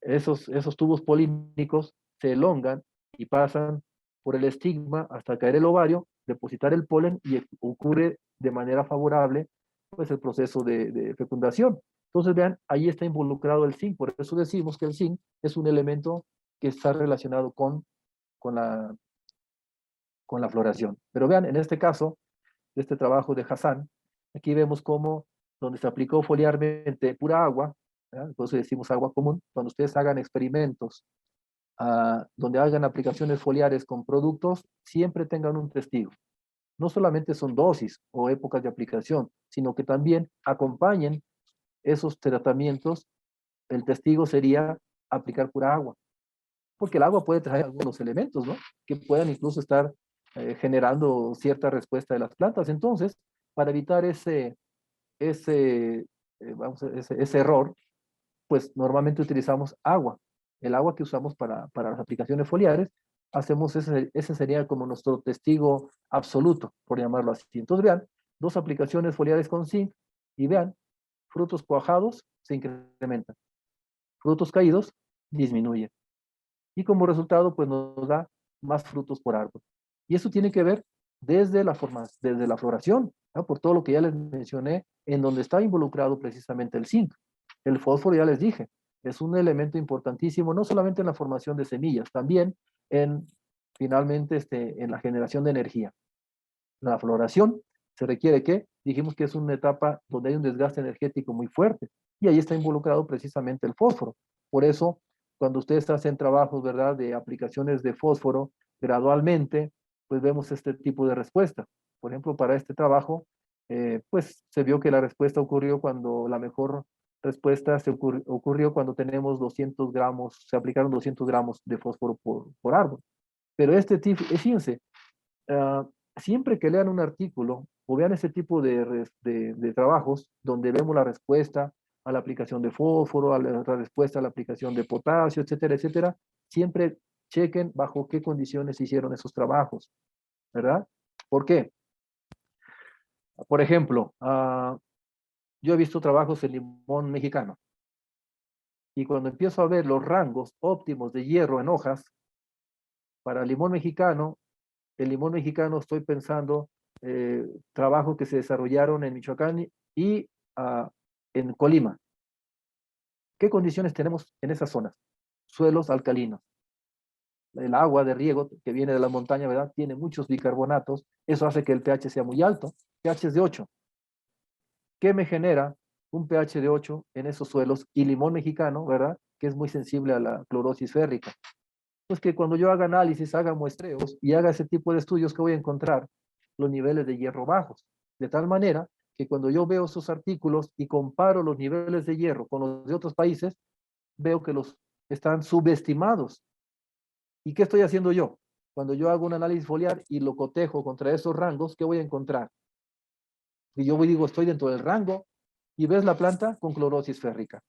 esos tubos polínicos se elongan y pasan por el estigma hasta caer el ovario, depositar el polen y ocurre de manera favorable pues el proceso de fecundación. Entonces vean, ahí está involucrado el zinc, por eso decimos que el zinc es un elemento que está relacionado con la, con la floración. Pero vean, en este caso, de este trabajo de Hassan, aquí vemos cómo donde se aplicó foliarmente pura agua, ¿verdad? Entonces decimos agua común, cuando ustedes hagan experimentos donde hagan aplicaciones foliares con productos, siempre tengan un testigo. No solamente son dosis o épocas de aplicación, sino que también acompañen esos tratamientos. El testigo sería aplicar pura agua, porque el agua puede traer algunos elementos, ¿no? Que puedan incluso estar generando cierta respuesta de las plantas. Entonces, para evitar ese error, pues normalmente utilizamos agua. El agua que usamos para las aplicaciones foliares hacemos ese sería como nuestro testigo absoluto, por llamarlo así. Entonces vean, 2 aplicaciones foliares con zinc y vean, frutos cuajados se incrementan, frutos caídos disminuyen. Y como resultado, pues nos da más frutos por árbol. Y eso tiene que ver desde la floración, ¿no? Por todo lo que ya les mencioné, en donde está involucrado precisamente el zinc. El fósforo, ya les dije, es un elemento importantísimo, no solamente en la formación de semillas, también en, finalmente, en la generación de energía. La floración se requiere que, dijimos que es una etapa donde hay un desgaste energético muy fuerte, y ahí está involucrado precisamente el fósforo. Por eso, cuando ustedes hacen trabajos, ¿verdad?, de aplicaciones de fósforo, gradualmente, pues vemos este tipo de respuesta. Por ejemplo, para este trabajo, pues se vio que la respuesta ocurrió cuando la mejor respuesta ocurrió cuando tenemos 200 gramos, se aplicaron 200 gramos de fósforo por árbol. Pero fíjense, ah, siempre que lean un artículo o vean ese tipo de trabajos donde vemos la respuesta a la aplicación de fósforo, a la respuesta a la aplicación de potasio, etcétera, etcétera, siempre chequen bajo qué condiciones se hicieron esos trabajos, ¿verdad? ¿Por qué? Por ejemplo, yo he visto trabajos en limón mexicano, y cuando empiezo a ver los rangos óptimos de hierro en hojas para el limón mexicano estoy pensando trabajos que se desarrollaron en Michoacán y en Colima. ¿Qué condiciones tenemos en esas zonas? Suelos alcalinos. El agua de riego que viene de la montaña, ¿verdad?, tiene muchos bicarbonatos. Eso hace que el pH sea muy alto. pH es de 8. ¿Qué me genera un pH de 8 en esos suelos? Y limón mexicano, ¿verdad?, que es muy sensible a la clorosis férrica. Pues que cuando yo haga análisis, haga muestreos y haga ese tipo de estudios, que voy a encontrar los niveles de hierro bajos. De tal manera que cuando yo veo esos artículos y comparo los niveles de hierro con los de otros países, veo que los están subestimados. ¿Y qué estoy haciendo yo? Cuando yo hago un análisis foliar y lo cotejo contra esos rangos, ¿qué voy a encontrar? Y yo digo, estoy dentro del rango, y ves la planta con clorosis férrica,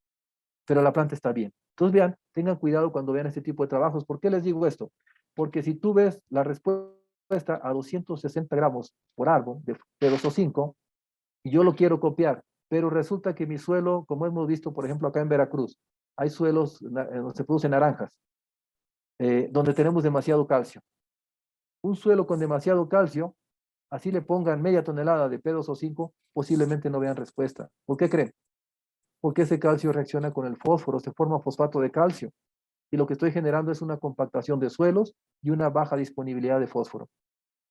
pero la planta está bien. Entonces vean, tengan cuidado cuando vean este tipo de trabajos. ¿Por qué les digo esto? Porque si tú ves la respuesta a 260 gramos por árbol de P2O5 y yo lo quiero copiar, pero resulta que mi suelo, como hemos visto, por ejemplo, acá en Veracruz, hay suelos donde se producen naranjas, donde tenemos demasiado calcio. Un suelo con demasiado calcio, así le pongan media tonelada de P2O5, posiblemente no vean respuesta. ¿Por qué creen? Porque ese calcio reacciona con el fósforo, se forma fosfato de calcio, y lo que estoy generando es una compactación de suelos y una baja disponibilidad de fósforo.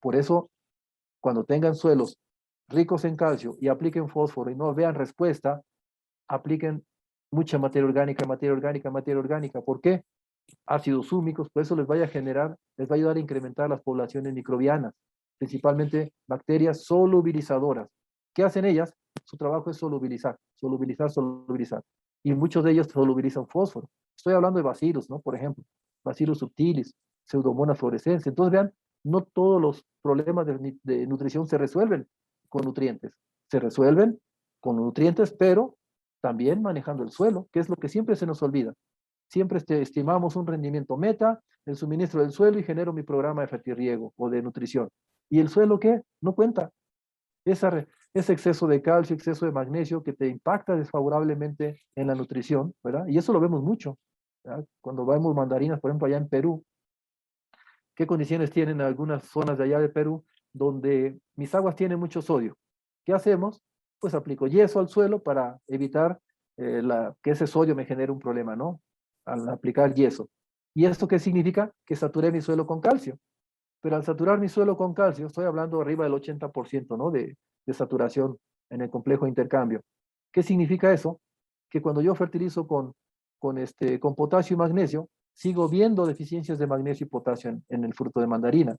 Por eso, cuando tengan suelos ricos en calcio y apliquen fósforo y no vean respuesta, apliquen mucha materia orgánica, materia orgánica, materia orgánica. ¿Por qué? Ácidos húmicos, por eso les vaya a generar, les va a ayudar a incrementar las poblaciones microbianas, principalmente bacterias solubilizadoras. ¿Qué hacen ellas? Su trabajo es solubilizar, solubilizar, solubilizar. Y muchos de ellos solubilizan fósforo. Estoy hablando de bacillus, ¿no? Por ejemplo, bacillus subtilis, pseudomonas fluorescens. Entonces, vean, no todos los problemas de nutrición se resuelven con nutrientes. Se resuelven con nutrientes, pero también manejando el suelo, que es lo que siempre se nos olvida. Siempre estimamos un rendimiento meta, el suministro del suelo, y genero mi programa de fertirriego o de nutrición. ¿Y el suelo qué? No cuenta. Ese exceso de calcio, exceso de magnesio que te impacta desfavorablemente en la nutrición, ¿verdad? Y eso lo vemos mucho, ¿verdad? Cuando vemos mandarinas, por ejemplo, allá en Perú, ¿qué condiciones tienen algunas zonas de allá de Perú donde mis aguas tienen mucho sodio? ¿Qué hacemos? Pues aplico yeso al suelo para evitar que ese sodio me genere un problema, ¿no? Al aplicar yeso. ¿Y esto qué significa? Que saturé mi suelo con calcio. Pero al saturar mi suelo con calcio, estoy hablando arriba del 80%, ¿no?, de saturación en el complejo de intercambio. ¿Qué significa eso? Que cuando yo fertilizo con potasio y magnesio, sigo viendo deficiencias de magnesio y potasio en el fruto de mandarina.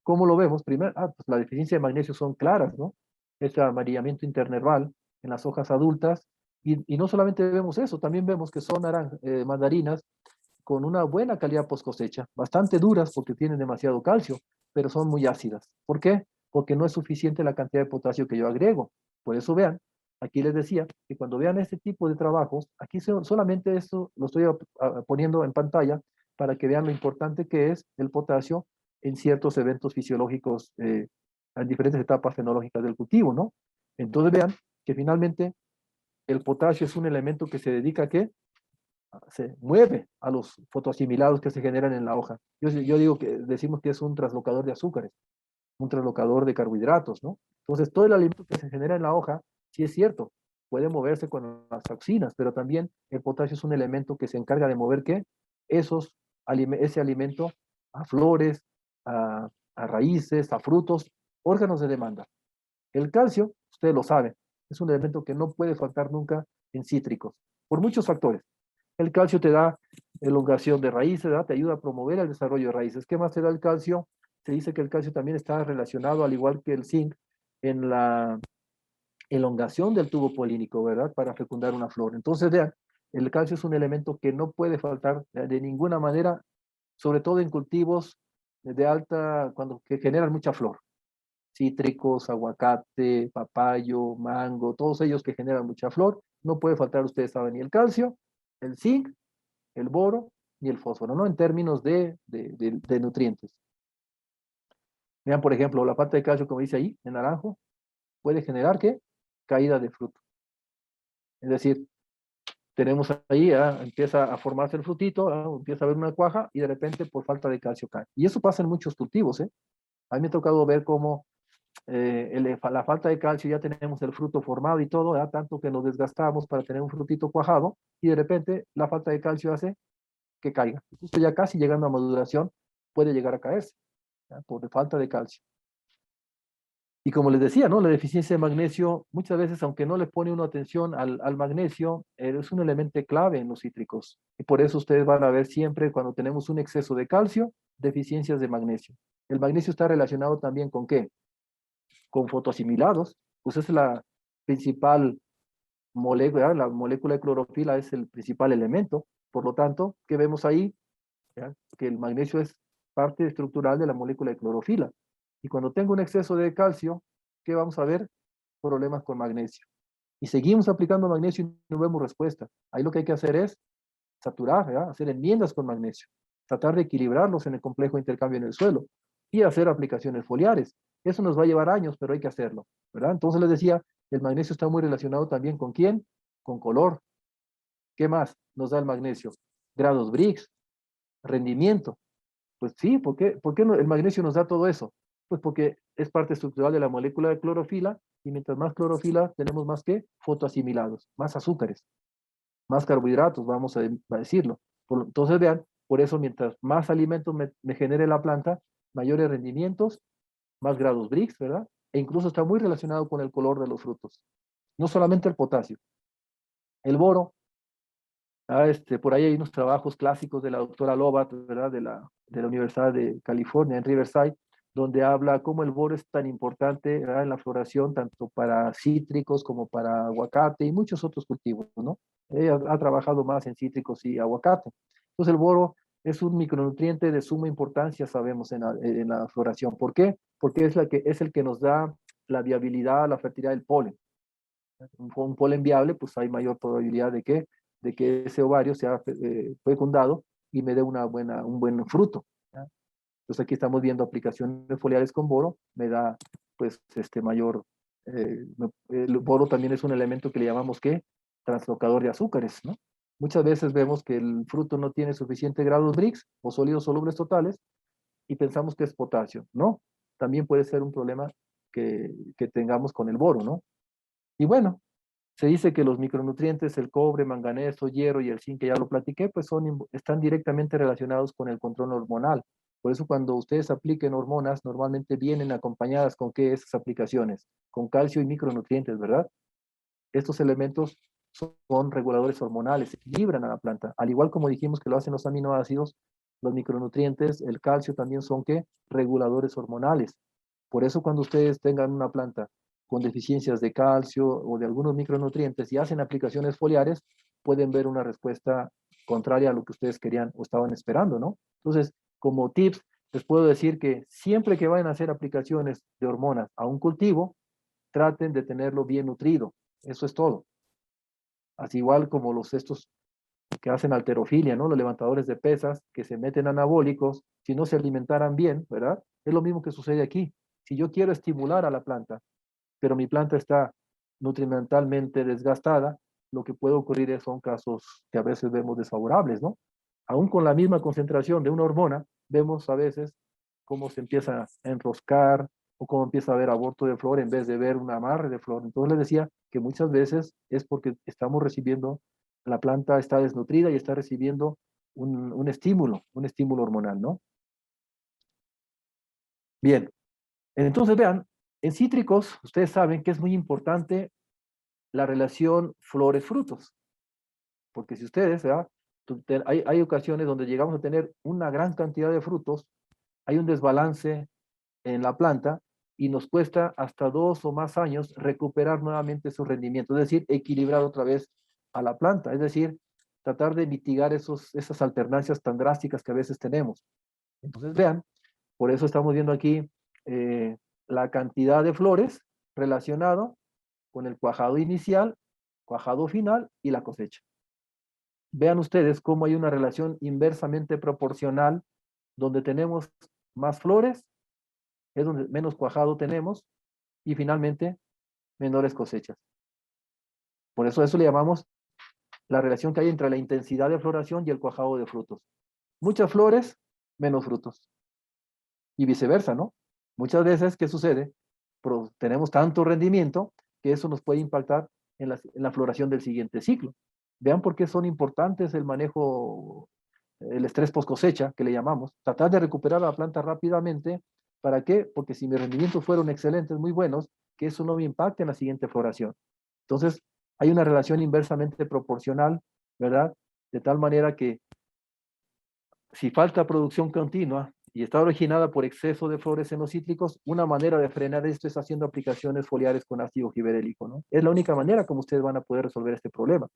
¿Cómo lo vemos? Primero, pues la deficiencia de magnesio son claras, ¿no? Este amarillamiento internerval en las hojas adultas, y no solamente vemos eso, también vemos que son mandarinas con una buena calidad post cosecha, bastante duras porque tienen demasiado calcio, pero son muy ácidas. ¿Por qué? Porque no es suficiente la cantidad de potasio que yo agrego. Por eso vean, aquí les decía que cuando vean este tipo de trabajos, aquí solamente esto lo estoy poniendo en pantalla para que vean lo importante que es el potasio en ciertos eventos fisiológicos, en diferentes etapas fenológicas del cultivo, ¿no? Entonces vean que finalmente el potasio es un elemento que se dedica a qué, se mueve a los fotoasimilados que se generan en la hoja. Yo digo que decimos que es un translocador de azúcares, un translocador de carbohidratos, ¿no? Entonces, todo el alimento que se genera en la hoja, sí es cierto, puede moverse con las toxinas, pero también el potasio es un elemento que se encarga de mover, ¿qué? Ese alimento a flores, a raíces, a frutos, órganos de demanda. El calcio, ustedes lo saben, es un elemento que no puede faltar nunca en cítricos, por muchos factores. El calcio te da elongación de raíces, ¿verdad? Te ayuda a promover el desarrollo de raíces. ¿Qué más te da el calcio? Se dice que el calcio también está relacionado, al igual que el zinc, en la elongación del tubo polínico, ¿verdad? Para fecundar una flor. Entonces, vean, el calcio es un elemento que no puede faltar de ninguna manera, sobre todo en cultivos de alta, que generan mucha flor. Cítricos, aguacate, papayo, mango, todos ellos que generan mucha flor, no puede faltar, ustedes saben, ni el calcio, el zinc, el boro y el fósforo, ¿no? En términos de nutrientes. Vean, por ejemplo, la falta de calcio, como dice ahí, en naranjo, puede generar, ¿qué? Caída de fruto. Es decir, tenemos ahí, empieza a formarse el frutito, empieza a haber una cuaja y de repente por falta de calcio cae. Y eso pasa en muchos cultivos, ¿eh? A mí me ha tocado ver cómo la falta de calcio, ya tenemos el fruto formado y todo, ¿verdad? Tanto que nos desgastamos para tener un frutito cuajado y de repente la falta de calcio hace que caiga. Justo ya casi llegando a maduración puede llegar a caerse, ¿ya? Por falta de calcio. Y como les decía, ¿no? La deficiencia de magnesio, muchas veces, aunque no le pone una atención al magnesio, es un elemento clave en los cítricos. Y por eso ustedes van a ver siempre, cuando tenemos un exceso de calcio, deficiencias de magnesio. El magnesio está relacionado también con ¿qué? Con fotoasimilados, pues es la principal molécula, la molécula de clorofila es el principal elemento. Por lo tanto, ¿qué vemos ahí? ¿Ya? Que el magnesio es parte estructural de la molécula de clorofila. Y cuando tengo un exceso de calcio, ¿qué vamos a ver? Problemas con magnesio. Y seguimos aplicando magnesio y no vemos respuesta. Ahí lo que hay que hacer es saturar, ¿verdad? Hacer enmiendas con magnesio, tratar de equilibrarlos en el complejo de intercambio en el suelo y hacer aplicaciones foliares. Eso nos va a llevar años, pero hay que hacerlo, ¿verdad? Entonces les decía, el magnesio está muy relacionado también con ¿quién? Con color. ¿Qué más nos da el magnesio? Grados Brix, rendimiento. Pues sí, ¿por qué el magnesio nos da todo eso? Pues porque es parte estructural de la molécula de clorofila y mientras más clorofila tenemos más que fotoasimilados, más azúcares, más carbohidratos, vamos a decirlo. Entonces vean, por eso mientras más alimentos me genere la planta, mayores rendimientos, más grados Brix, ¿verdad? E incluso está muy relacionado con el color de los frutos. No solamente el potasio, el boro. Por ahí hay unos trabajos clásicos de la doctora Lobat, ¿verdad? De la Universidad de California, en Riverside, donde habla cómo el boro es tan importante, ¿verdad? En la floración, tanto para cítricos como para aguacate y muchos otros cultivos, ¿no? Ella ha trabajado más en cítricos y aguacate. Entonces el boro es un micronutriente de suma importancia, sabemos, en la floración. ¿Por qué? Porque es el que nos da la viabilidad, la fertilidad del polen. Un polen viable, pues hay mayor probabilidad de que ese ovario sea fecundado y me dé un buen fruto, ¿ya? Entonces aquí estamos viendo aplicaciones foliares con boro, me da pues mayor, el boro también es un elemento que le llamamos ¿qué? Translocador de azúcares, ¿no? Muchas veces vemos que el fruto no tiene suficiente grados Brix o sólidos solubles totales y pensamos que es potasio, ¿no? También puede ser un problema que tengamos con el boro, ¿no? Y bueno, se dice que los micronutrientes, el cobre, manganeso, hierro y el zinc, que ya lo platiqué, pues están directamente relacionados con el control hormonal. Por eso cuando ustedes apliquen hormonas, normalmente vienen acompañadas con ¿qué? Esas aplicaciones, con calcio y micronutrientes, ¿verdad? Estos elementos son reguladores hormonales, equilibran a la planta. Al igual como dijimos que lo hacen los aminoácidos, los micronutrientes, el calcio también son ¿qué? Reguladores hormonales. Por eso cuando ustedes tengan una planta con deficiencias de calcio o de algunos micronutrientes y hacen aplicaciones foliares, pueden ver una respuesta contraria a lo que ustedes querían o estaban esperando, ¿no? Entonces, como tips, les puedo decir que siempre que vayan a hacer aplicaciones de hormonas a un cultivo, traten de tenerlo bien nutrido. Eso es todo. Así igual como estos que hacen halterofilia, ¿no? Los levantadores de pesas, que se meten anabólicos, si no se alimentaran bien, ¿verdad? Es lo mismo que sucede aquí. Si yo quiero estimular a la planta, pero mi planta está nutrimentalmente desgastada, lo que puede ocurrir son casos que a veces vemos desfavorables, ¿no? Aún con la misma concentración de una hormona, vemos a veces cómo se empieza a enroscar o cómo empieza a haber aborto de flor en vez de ver un amarre de flor. Entonces les decía que muchas veces es porque estamos recibiendo, la planta está desnutrida y está recibiendo un estímulo hormonal, ¿no? Bien, entonces vean, en cítricos, ustedes saben que es muy importante la relación flores-frutos, porque si ustedes, ¿verdad? Hay ocasiones donde llegamos a tener una gran cantidad de frutos, hay un desbalance en la planta y nos cuesta hasta 2 o más años recuperar nuevamente su rendimiento, es decir, equilibrar otra vez a la planta, es decir, tratar de mitigar esas alternancias tan drásticas que a veces tenemos. Entonces, vean, por eso estamos viendo aquí eh, la cantidad de flores relacionado con el cuajado inicial, cuajado final y la cosecha. Vean ustedes cómo hay una relación inversamente proporcional donde tenemos más flores, es donde menos cuajado tenemos y finalmente menores cosechas. Por eso le llamamos la relación que hay entre la intensidad de floración y el cuajado de frutos. Muchas flores, menos frutos. Y viceversa, ¿no? Muchas veces, ¿qué sucede? Tenemos tanto rendimiento que eso nos puede impactar en la floración del siguiente ciclo. Vean por qué son importantes el manejo, el estrés post cosecha, que le llamamos. Tratar de recuperar a la planta rápidamente. ¿Para qué? Porque si mis rendimientos fueron excelentes, muy buenos, que eso no me impacte en la siguiente floración. Entonces, hay una relación inversamente proporcional, ¿verdad? De tal manera que si falta producción continua y está originada por exceso de flores en los cítricos, una manera de frenar esto es haciendo aplicaciones foliares con ácido giberélico, ¿no? Es la única manera como ustedes van a poder resolver este problema.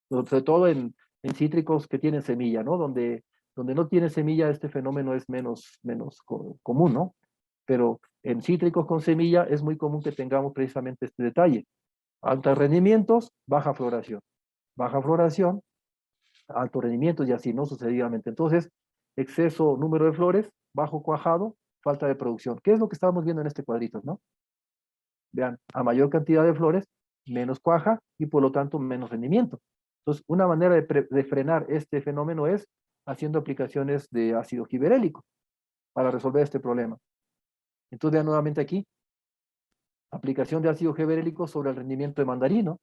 Sobre todo en cítricos que tienen semilla, ¿no? Donde no tiene semilla, este fenómeno es menos común, ¿no? Pero en cítricos con semilla es muy común que tengamos precisamente este detalle. Altos rendimientos, baja floración. Baja floración, altos rendimientos y así, ¿no? Sucesivamente. Entonces, exceso número de flores, bajo cuajado, falta de producción. ¿Qué es lo que estamos viendo en este cuadrito, no? Vean, a mayor cantidad de flores, menos cuaja y por lo tanto menos rendimiento. Entonces, una manera de frenar este fenómeno es haciendo aplicaciones de ácido giberélico para resolver este problema. Entonces, vean nuevamente aquí, aplicación de ácido giberélico sobre el rendimiento de mandarino,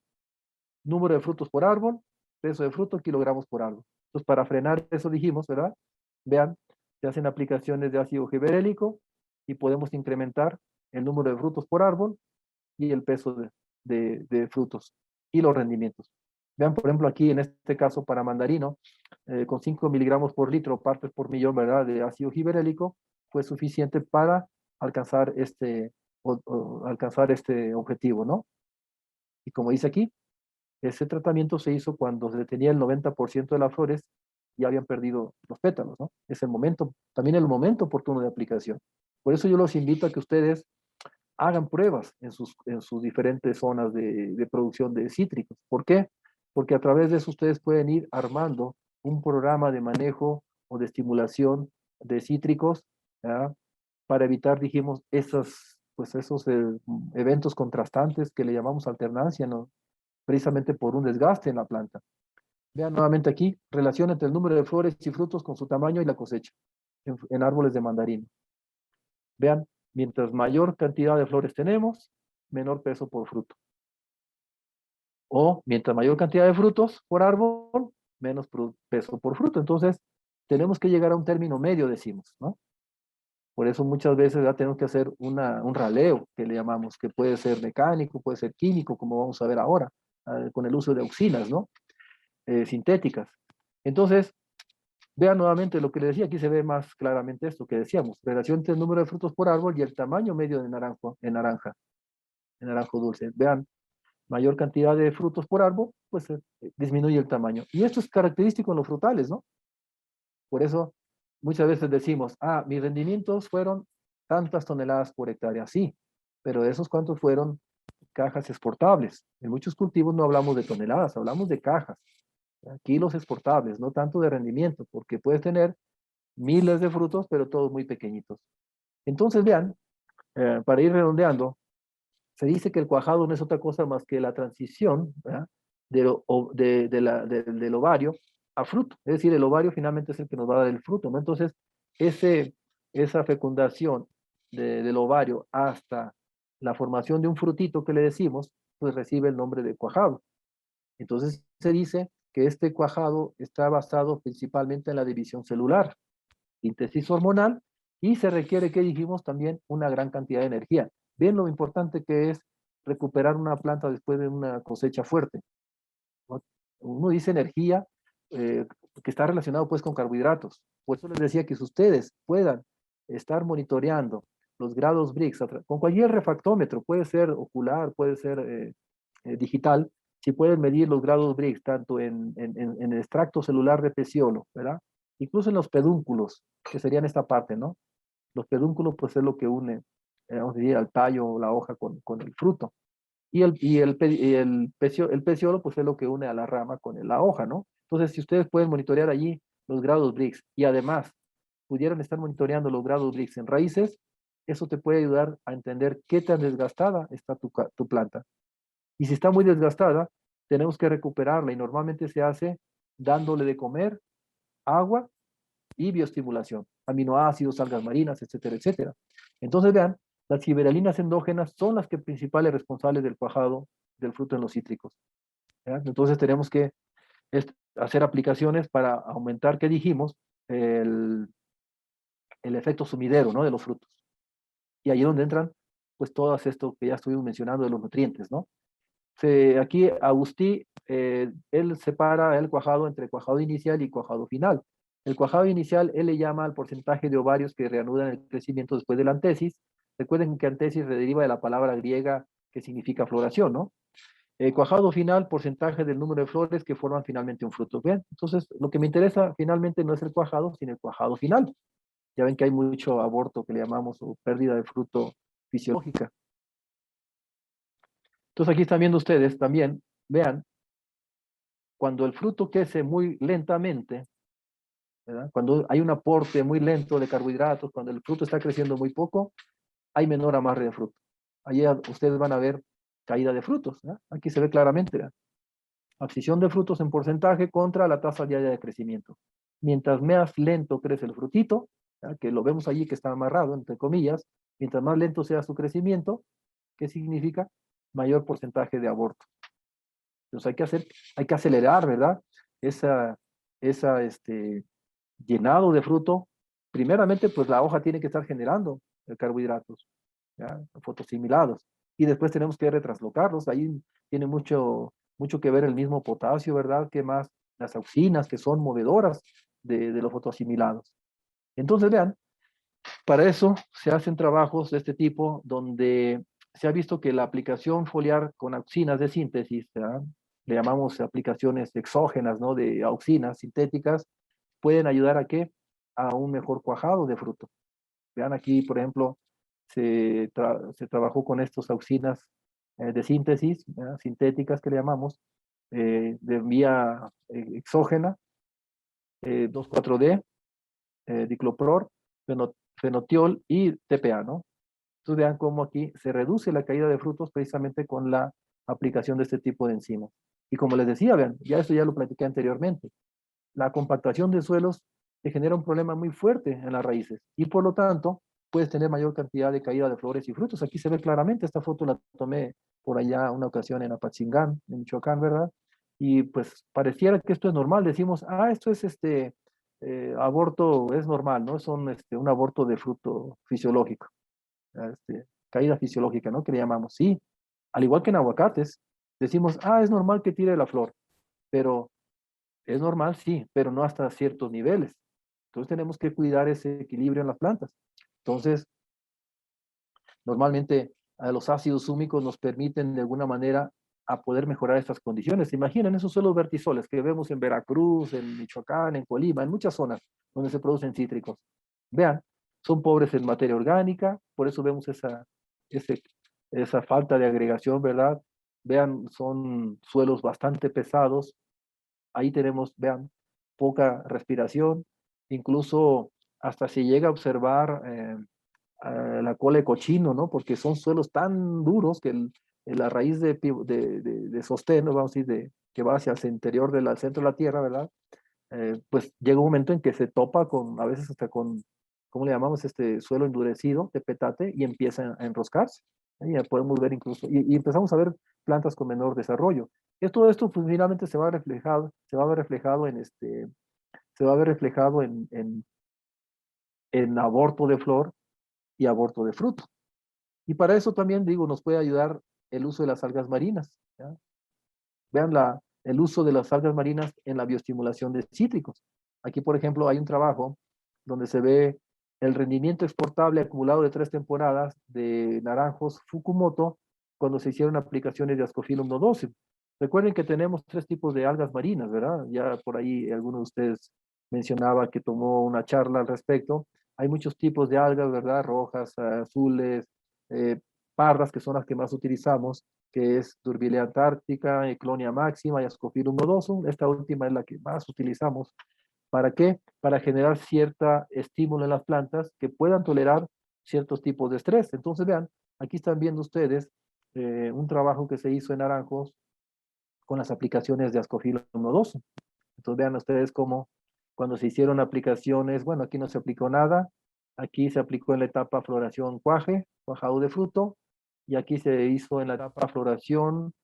número de frutos por árbol, peso de fruto, kilogramos por árbol. Entonces, para frenar eso dijimos, ¿verdad? Vean, se hacen aplicaciones de ácido giberélico y podemos incrementar el número de frutos por árbol y el peso de frutos y los rendimientos. Vean, por ejemplo, aquí en este caso para mandarino, con 5 miligramos por litro, partes por millón, ¿verdad? De ácido giberélico, fue suficiente para alcanzar alcanzar este objetivo, ¿no? Y como dice aquí, ese tratamiento se hizo cuando se tenía el 90% de las flores y habían perdido los pétalos, ¿no? Es el momento, también el momento oportuno de aplicación. Por eso yo los invito a que ustedes hagan pruebas en sus diferentes zonas de producción de cítricos. ¿Por qué? Porque a través de eso ustedes pueden ir armando un programa de manejo o de estimulación de cítricos, ¿ya? Para evitar, dijimos, esos eventos contrastantes que le llamamos alternancia, ¿no? Precisamente por un desgaste en la planta. Vean nuevamente aquí, relación entre el número de flores y frutos con su tamaño y la cosecha en árboles de mandarino. Vean, mientras mayor cantidad de flores tenemos, menor peso por fruto. O mientras mayor cantidad de frutos por árbol, menos peso por fruto. Entonces, tenemos que llegar a un término medio, decimos, ¿no? Por eso muchas veces ya tenemos que hacer un raleo, que le llamamos, que puede ser mecánico, puede ser químico, como vamos a ver ahora, con el uso de auxinas, ¿no? Sintéticas. Entonces, vean nuevamente lo que les decía, aquí se ve más claramente esto que decíamos, relación entre el número de frutos por árbol y el tamaño medio de naranjo dulce. Vean, mayor cantidad de frutos por árbol, pues disminuye el tamaño. Y esto es característico en los frutales, ¿no? Por eso muchas veces decimos, mis rendimientos fueron tantas toneladas por hectárea. Sí, pero de esos cuántos fueron cajas exportables. En muchos cultivos no hablamos de toneladas, hablamos de cajas. kilos exportables, no tanto de rendimiento, porque puedes tener miles de frutos, pero todos muy pequeñitos. Entonces, vean, para ir redondeando, se dice que el cuajado no es otra cosa más que la transición, ¿verdad? Del ovario a fruto. Es decir, el ovario finalmente es el que nos va a dar el fruto, ¿no? Entonces, esa fecundación del ovario hasta la formación de un frutito que le decimos, pues recibe el nombre de cuajado. Entonces, se dice que este cuajado está basado principalmente en la división celular, síntesis hormonal, y se requiere, que dijimos, también una gran cantidad de energía. Ven lo importante que es recuperar una planta después de una cosecha fuerte, ¿no? Uno dice energía, que está relacionado pues con carbohidratos. Por eso les decía que si ustedes puedan estar monitoreando los grados Brix con cualquier refractómetro, puede ser ocular, puede ser digital, si pueden medir los grados Brix tanto en el extracto celular de peciolo, ¿verdad? Incluso en los pedúnculos, que serían esta parte, ¿no? Los pedúnculos pues es lo que une, vamos a decir, al tallo o la hoja con el fruto. El peciolo pues es lo que une a la rama con la hoja, ¿no? Entonces, si ustedes pueden monitorear allí los grados Brix y además pudieran estar monitoreando los grados Brix en raíces, eso te puede ayudar a entender qué tan desgastada está tu planta. Y si está muy desgastada, tenemos que recuperarla y normalmente se hace dándole de comer agua y bioestimulación, aminoácidos, algas marinas, etcétera, etcétera. Entonces vean, las giberalinas endógenas son las que principales responsables del cuajado del fruto en los cítricos, ¿ya? Entonces tenemos que hacer aplicaciones para aumentar, ¿qué dijimos? El, el efecto sumidero, ¿no? De los frutos. Y ahí es donde entran, pues, todo esto que ya estuvimos mencionando de los nutrientes, ¿no? Aquí Agustí, él separa el cuajado entre cuajado inicial y cuajado final. El cuajado inicial, él le llama al porcentaje de ovarios que reanudan el crecimiento después de la antesis. Recuerden que antesis se deriva de la palabra griega que significa floración, ¿no? El cuajado final, porcentaje del número de flores que forman finalmente un fruto. ¿Ven? Entonces, lo que me interesa finalmente no es el cuajado, sino el cuajado final. Ya ven que hay mucho aborto que le llamamos o pérdida de fruto fisiológica. Entonces aquí están viendo ustedes también, vean, cuando el fruto crece muy lentamente, ¿verdad? Cuando hay un aporte muy lento de carbohidratos, cuando el fruto está creciendo muy poco, hay menor amarre de fruto. Allí ustedes van a ver caída de frutos, ¿verdad? Aquí se ve claramente, ¿verdad? Abscisión de frutos en porcentaje contra la tasa diaria de crecimiento. Mientras más lento crece el frutito, ¿verdad? Que lo vemos allí que está amarrado, entre comillas, mientras más lento sea su crecimiento, ¿qué significa? Mayor porcentaje de aborto. Entonces hay que acelerar, ¿verdad? Esa, llenado de fruto. Primeramente, pues la hoja tiene que estar generando carbohidratos, ¿ya? Fotosimilados. Y después tenemos que retraslocarlos. Ahí tiene mucho que ver el mismo potasio, ¿verdad? Que más las auxinas, que son movedoras de los fotoasimilados. Entonces, vean, para eso se hacen trabajos de este tipo donde se ha visto que la aplicación foliar con auxinas de síntesis, ¿verdad? Le llamamos aplicaciones exógenas, ¿no? De auxinas sintéticas, pueden ayudar a qué? A un mejor cuajado de fruto. Vean aquí, por ejemplo, se trabajó con estos auxinas de síntesis, ¿verdad? Sintéticas que le llamamos, de vía exógena, 2,4-D, diclopror, fenotiol y TPA, ¿no? Entonces vean cómo aquí se reduce la caída de frutos precisamente con la aplicación de este tipo de enzimas. Y como les decía, vean, ya lo platiqué anteriormente, la compactación de suelos te genera un problema muy fuerte en las raíces y por lo tanto puedes tener mayor cantidad de caída de flores y frutos. Aquí se ve claramente, esta foto la tomé por allá una ocasión en Apatzingán, en Michoacán, ¿verdad? Y pues pareciera que esto es normal, decimos, esto es aborto, es normal, ¿no? Son un aborto de fruto fisiológico, caída fisiológica, ¿no? Que le llamamos, sí, al igual que en aguacates, decimos, es normal que tire la flor, pero es normal, sí, pero no hasta ciertos niveles. Entonces tenemos que cuidar ese equilibrio en las plantas. Entonces, normalmente los ácidos húmicos nos permiten de alguna manera a poder mejorar estas condiciones. Imaginen esos suelos vertisoles que vemos en Veracruz, en Michoacán, en Colima, en muchas zonas donde se producen cítricos. Vean, son pobres en materia orgánica, por eso vemos esa falta de agregación, ¿verdad? Vean, son suelos bastante pesados, ahí tenemos, vean, poca respiración, incluso hasta se llega a observar la cola de cochino, ¿no? Porque son suelos tan duros que la raíz de sostén, ¿no? Vamos a decir, que va hacia el interior del centro de la tierra, ¿verdad? Pues llega un momento en que se topa con, a veces hasta con, ¿cómo le llamamos? Este suelo endurecido de petate y empieza a enroscarse. Ya podemos ver incluso, y empezamos a ver plantas con menor desarrollo. Todo esto pues, finalmente se va a ver reflejado se va a ver reflejado en aborto de flor y aborto de fruto. Y para eso también, digo, nos puede ayudar el uso de las algas marinas. ¿Ya? Vean el uso de las algas marinas en la bioestimulación de cítricos. Aquí, por ejemplo, hay un trabajo donde se ve el rendimiento exportable acumulado de 3 temporadas de naranjos Fukumoto cuando se hicieron aplicaciones de Ascophyllum nodosum. Recuerden que tenemos 3 tipos de algas marinas, ¿verdad? Ya por ahí alguno de ustedes mencionaba que tomó una charla al respecto. Hay muchos tipos de algas, ¿verdad? Rojas, azules, eh, pardas, que son las que más utilizamos, que es Durbilea antártica, Eclonia máxima y Ascophyllum nodosum. Esta última es la que más utilizamos. ¿Para qué? Para generar cierta estímulo en las plantas que puedan tolerar ciertos tipos de estrés. Entonces, vean, aquí están viendo ustedes un trabajo que se hizo en naranjos con las aplicaciones de Ascophyllum nodosum. Entonces, vean ustedes cómo cuando se hicieron aplicaciones, bueno, aquí no se aplicó nada, aquí se aplicó en la etapa floración cuajado de fruto, y aquí se hizo en la etapa floración,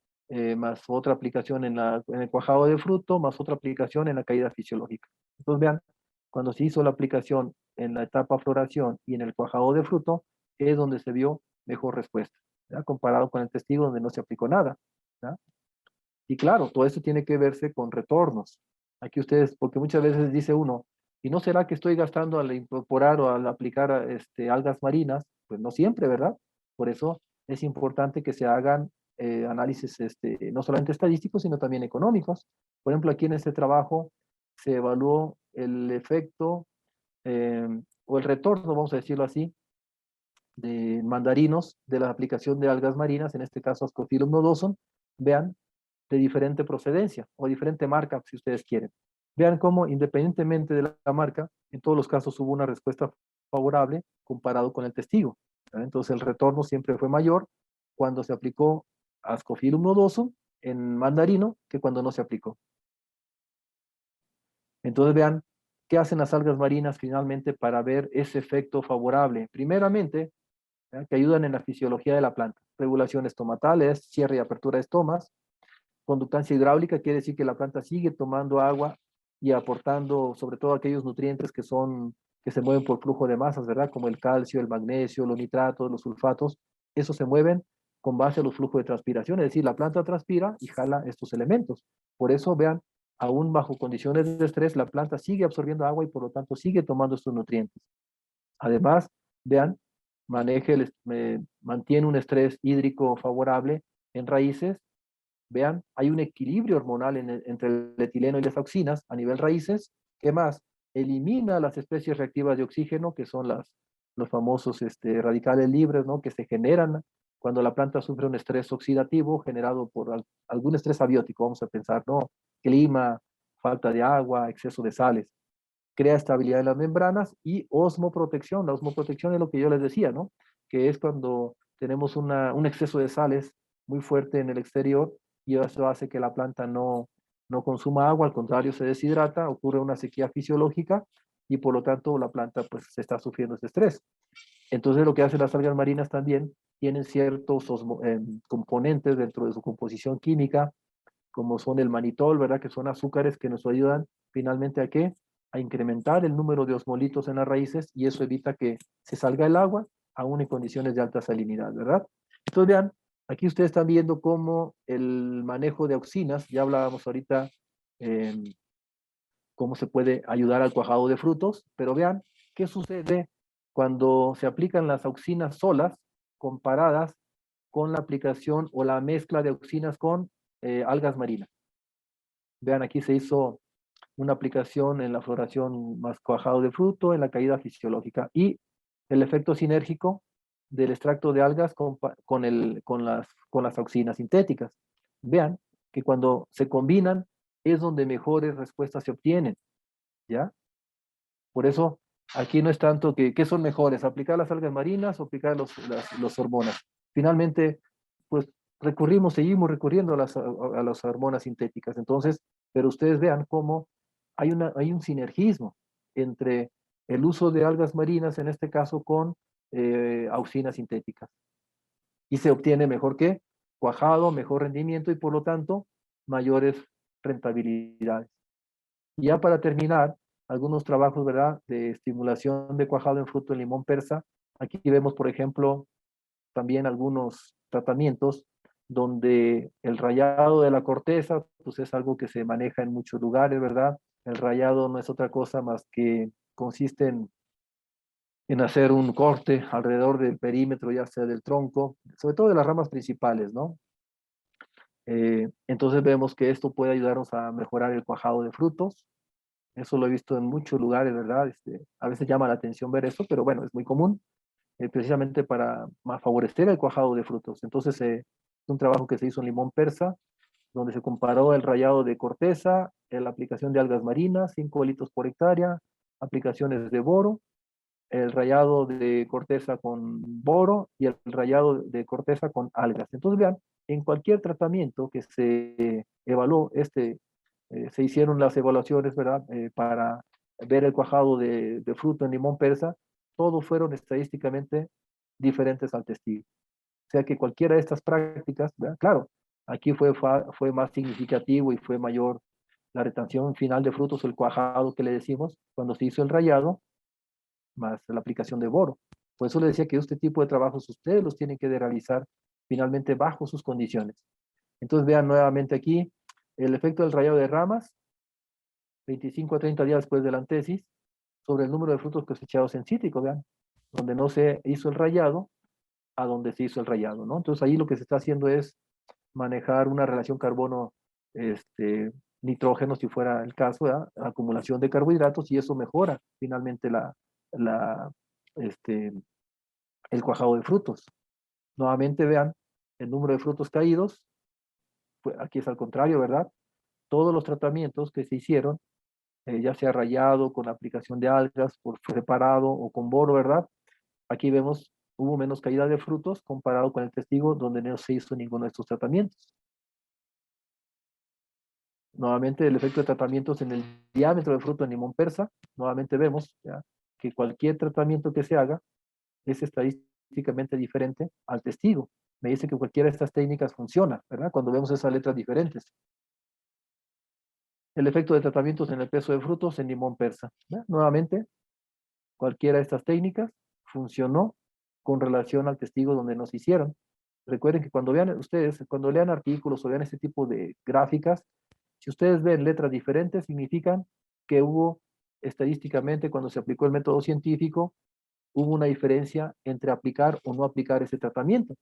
más otra aplicación en el cuajado de fruto, más otra aplicación en la caída fisiológica. Entonces vean, cuando se hizo la aplicación en la etapa floración y en el cuajado de fruto, es donde se vio mejor respuesta, ¿ya? Comparado con el testigo donde no se aplicó nada. ¿Ya? Y claro, todo esto tiene que verse con retornos. Aquí ustedes, porque muchas veces dice uno, ¿y no será que estoy gastando al incorporar o al aplicar algas marinas? Pues no siempre, ¿verdad? Por eso es importante que se hagan análisis no solamente estadísticos, sino también económicos. Por ejemplo, aquí en este trabajo se evaluó el efecto eh, o el retorno, vamos a decirlo así, de mandarinos de la aplicación de algas marinas, en este caso Ascophyllum nodosum. Vean, de diferente procedencia o diferente marca, si ustedes quieren. Vean cómo, independientemente de la marca, en todos los casos hubo una respuesta favorable comparado con el testigo. Entonces, el retorno siempre fue mayor cuando se aplicó Ascophyllum nodosum en mandarino que cuando no se aplicó. Entonces, vean qué hacen las algas marinas finalmente para ver ese efecto favorable. Primeramente, ¿ya? Que ayudan en la fisiología de la planta. Regulación estomatales, cierre y apertura de estomas. Conductancia hidráulica quiere decir que la planta sigue tomando agua y aportando sobre todo aquellos nutrientes que se mueven por flujo de masas, ¿verdad? Como el calcio, el magnesio, los nitratos, los sulfatos. Esos se mueven con base a los flujos de transpiración, es decir, la planta transpira y jala estos elementos. Por eso, vean, aún bajo condiciones de estrés, la planta sigue absorbiendo agua y por lo tanto sigue tomando estos nutrientes. Además, vean, mantiene un estrés hídrico favorable en raíces. Vean, hay un equilibrio hormonal entre el etileno y las auxinas a nivel raíces. ¿Qué más? Elimina las especies reactivas de oxígeno, que son los famosos radicales libres, ¿no? Que se generan cuando la planta sufre un estrés oxidativo generado por algún estrés abiótico, vamos a pensar, ¿no? Clima, falta de agua, exceso de sales. Crea estabilidad en las membranas y osmoprotección. La osmoprotección es lo que yo les decía, ¿no? Que es cuando tenemos un exceso de sales muy fuerte en el exterior y eso hace que la planta no consuma agua, al contrario se deshidrata, ocurre una sequía fisiológica y por lo tanto la planta pues se está sufriendo ese estrés. Entonces lo que hacen las algas marinas también tienen ciertos componentes dentro de su composición química, como son el manitol, ¿verdad? Que son azúcares que nos ayudan finalmente a qué? A incrementar el número de osmolitos en las raíces y eso evita que se salga el agua aún en condiciones de alta salinidad, ¿verdad? Entonces vean, aquí ustedes están viendo cómo el manejo de auxinas, ya hablábamos ahorita cómo se puede ayudar al cuajado de frutos, pero vean qué sucede cuando se aplican las auxinas solas comparadas con la aplicación o la mezcla de auxinas con algas marinas. Vean, aquí se hizo una aplicación en la floración más cuajado de fruto, en la caída fisiológica y el efecto sinérgico del extracto de algas con las auxinas sintéticas. Vean que cuando se combinan es donde mejores respuestas se obtienen, ¿ya? Por eso, aquí no es tanto ¿qué son mejores? ¿Aplicar las algas marinas o aplicar las hormonas? Finalmente, pues seguimos recurriendo a las hormonas sintéticas. Entonces, pero ustedes vean cómo hay un sinergismo entre el uso de algas marinas, en este caso con auxinas sintéticas. Y se obtiene mejor que cuajado, mejor rendimiento y por lo tanto mayores rentabilidades. Y ya para terminar, algunos trabajos, ¿verdad?, de estimulación de cuajado en fruto de limón persa. Aquí vemos, por ejemplo, también algunos tratamientos donde el rayado de la corteza, pues es algo que se maneja en muchos lugares, ¿verdad? El rayado no es otra cosa más que consiste en hacer un corte alrededor del perímetro, ya sea del tronco, sobre todo de las ramas principales, ¿no? Entonces vemos que esto puede ayudarnos a mejorar el cuajado de frutos. Eso lo he visto en muchos lugares, ¿verdad? A veces llama la atención ver esto, pero bueno, es muy común, precisamente para favorecer el cuajado de frutos. Entonces, es un trabajo que se hizo en limón persa, donde se comparó el rayado de corteza, la aplicación de algas marinas, 5 litros por hectárea, aplicaciones de boro, el rayado de corteza con boro y el rayado de corteza con algas. Entonces, vean, en cualquier tratamiento que se evaluó, se hicieron las evaluaciones, ¿verdad? Para ver el cuajado de fruto en limón persa, todos fueron estadísticamente diferentes al testigo. O sea que cualquiera de estas prácticas, ¿verdad? Claro, aquí fue más significativo y fue mayor la retención final de frutos, el cuajado que le decimos, cuando se hizo el rayado, más la aplicación de boro. Por eso le decía que este tipo de trabajos ustedes los tienen que realizar finalmente bajo sus condiciones. Entonces vean nuevamente aquí el efecto del rayado de ramas, 25 a 30 días después de la antesis, sobre el número de frutos cosechados en cítrico, vean, donde no se hizo el rayado, a donde se hizo el rayado, ¿no? Entonces ahí lo que se está haciendo es manejar una relación carbono, nitrógeno, si fuera el caso, ¿verdad? Acumulación de carbohidratos, y eso mejora finalmente la, este, el cuajado de frutos. Nuevamente vean el número de frutos caídos, pues aquí es al contrario, ¿verdad? Todos los tratamientos que se hicieron, ya sea rayado, con aplicación de algas, por separado o con boro, ¿verdad? Aquí vemos, hubo menos caída de frutos comparado con el testigo donde no se hizo ninguno de estos tratamientos. Nuevamente el efecto de tratamientos en el diámetro de fruto en limón persa, nuevamente vemos, ¿ya?, que cualquier tratamiento que se haga es estadísticamente diferente al testigo. Me dice que cualquiera de estas técnicas funciona, ¿verdad? Cuando vemos esas letras diferentes. El efecto de tratamientos en el peso de frutos en limón persa, ¿ya? Nuevamente, cualquiera de estas técnicas funcionó con relación al testigo donde nos hicieron. Recuerden que cuando vean ustedes, cuando lean artículos o vean este tipo de gráficas, si ustedes ven letras diferentes, significan que hubo estadísticamente, cuando se aplicó el método científico, hubo una diferencia entre aplicar o no aplicar ese tratamiento.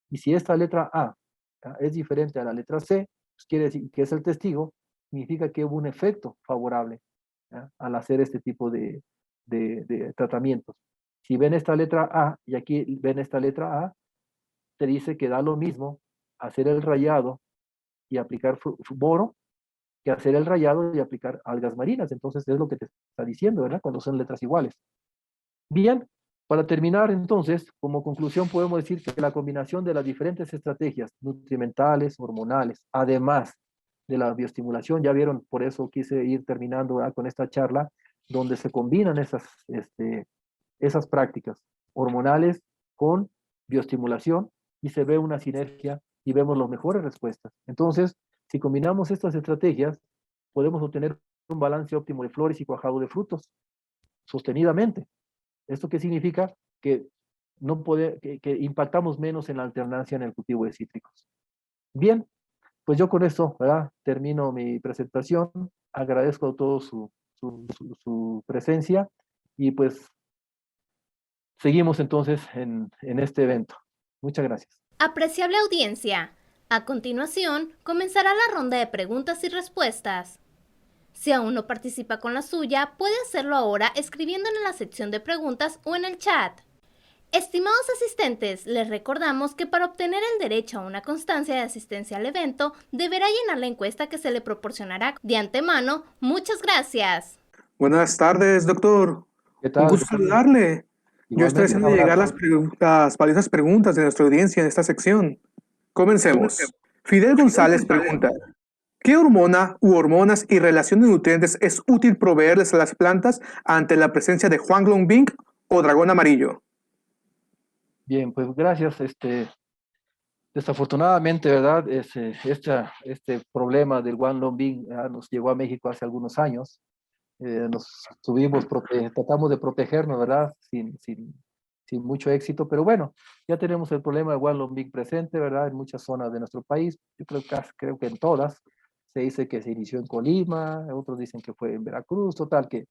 Y si esta letra A, ¿ya?, es diferente a la letra C, pues quiere decir que es el testigo, significa que hubo un efecto favorable, ¿ya?, al hacer este tipo de tratamientos. Si ven esta letra A y aquí ven esta letra A, te dice que da lo mismo hacer el rayado y aplicar boro que hacer el rayado y aplicar algas marinas. Entonces es lo que te está diciendo, ¿verdad? Cuando son letras iguales. Bien, para terminar entonces, como conclusión podemos decir que la combinación de las diferentes estrategias nutrimentales, hormonales, además de la bioestimulación, ya vieron, por eso quise ir terminando, ¿verdad?, con esta charla, donde se combinan esas prácticas hormonales con bioestimulación y se ve una sinergia y vemos las mejores respuestas. Entonces, si combinamos estas estrategias, podemos obtener un balance óptimo de flores y cuajado de frutos sostenidamente. ¿Esto qué significa? Que, que impactamos menos en la alternancia en el cultivo de cítricos. Bien, pues yo con esto, ¿verdad?, termino mi presentación. Agradezco a todos su presencia y pues seguimos entonces en este evento. Muchas gracias. Apreciable audiencia, a continuación comenzará la ronda de preguntas y respuestas. Si aún no participa con la suya, puede hacerlo ahora escribiendo en la sección de preguntas o en el chat. Estimados asistentes, les recordamos que para obtener el derecho a una constancia de asistencia al evento, deberá llenar la encuesta que se le proporcionará de antemano. Muchas gracias. Buenas tardes, doctor. ¿Qué Un tal? gusto saludarle. Yo estoy Igualmente, un haciendo llegar abrazo. las valiosas preguntas de nuestra audiencia en esta sección. Comencemos. Fidel González pregunta, ¿qué hormona u hormonas y relación de nutrientes es útil proveerles a las plantas ante la presencia de Huanglongbing o dragón amarillo? Bien, pues gracias. Desafortunadamente, ¿verdad? Este problema del Guanlong nos llegó a México hace algunos años. Tratamos de protegernos, ¿verdad? Sin mucho éxito, pero bueno, ya tenemos el problema de Guanlong presente, ¿verdad? En muchas zonas de nuestro país, yo creo que en todas. Se dice que se inició en Colima, otros dicen que fue en Veracruz, total, que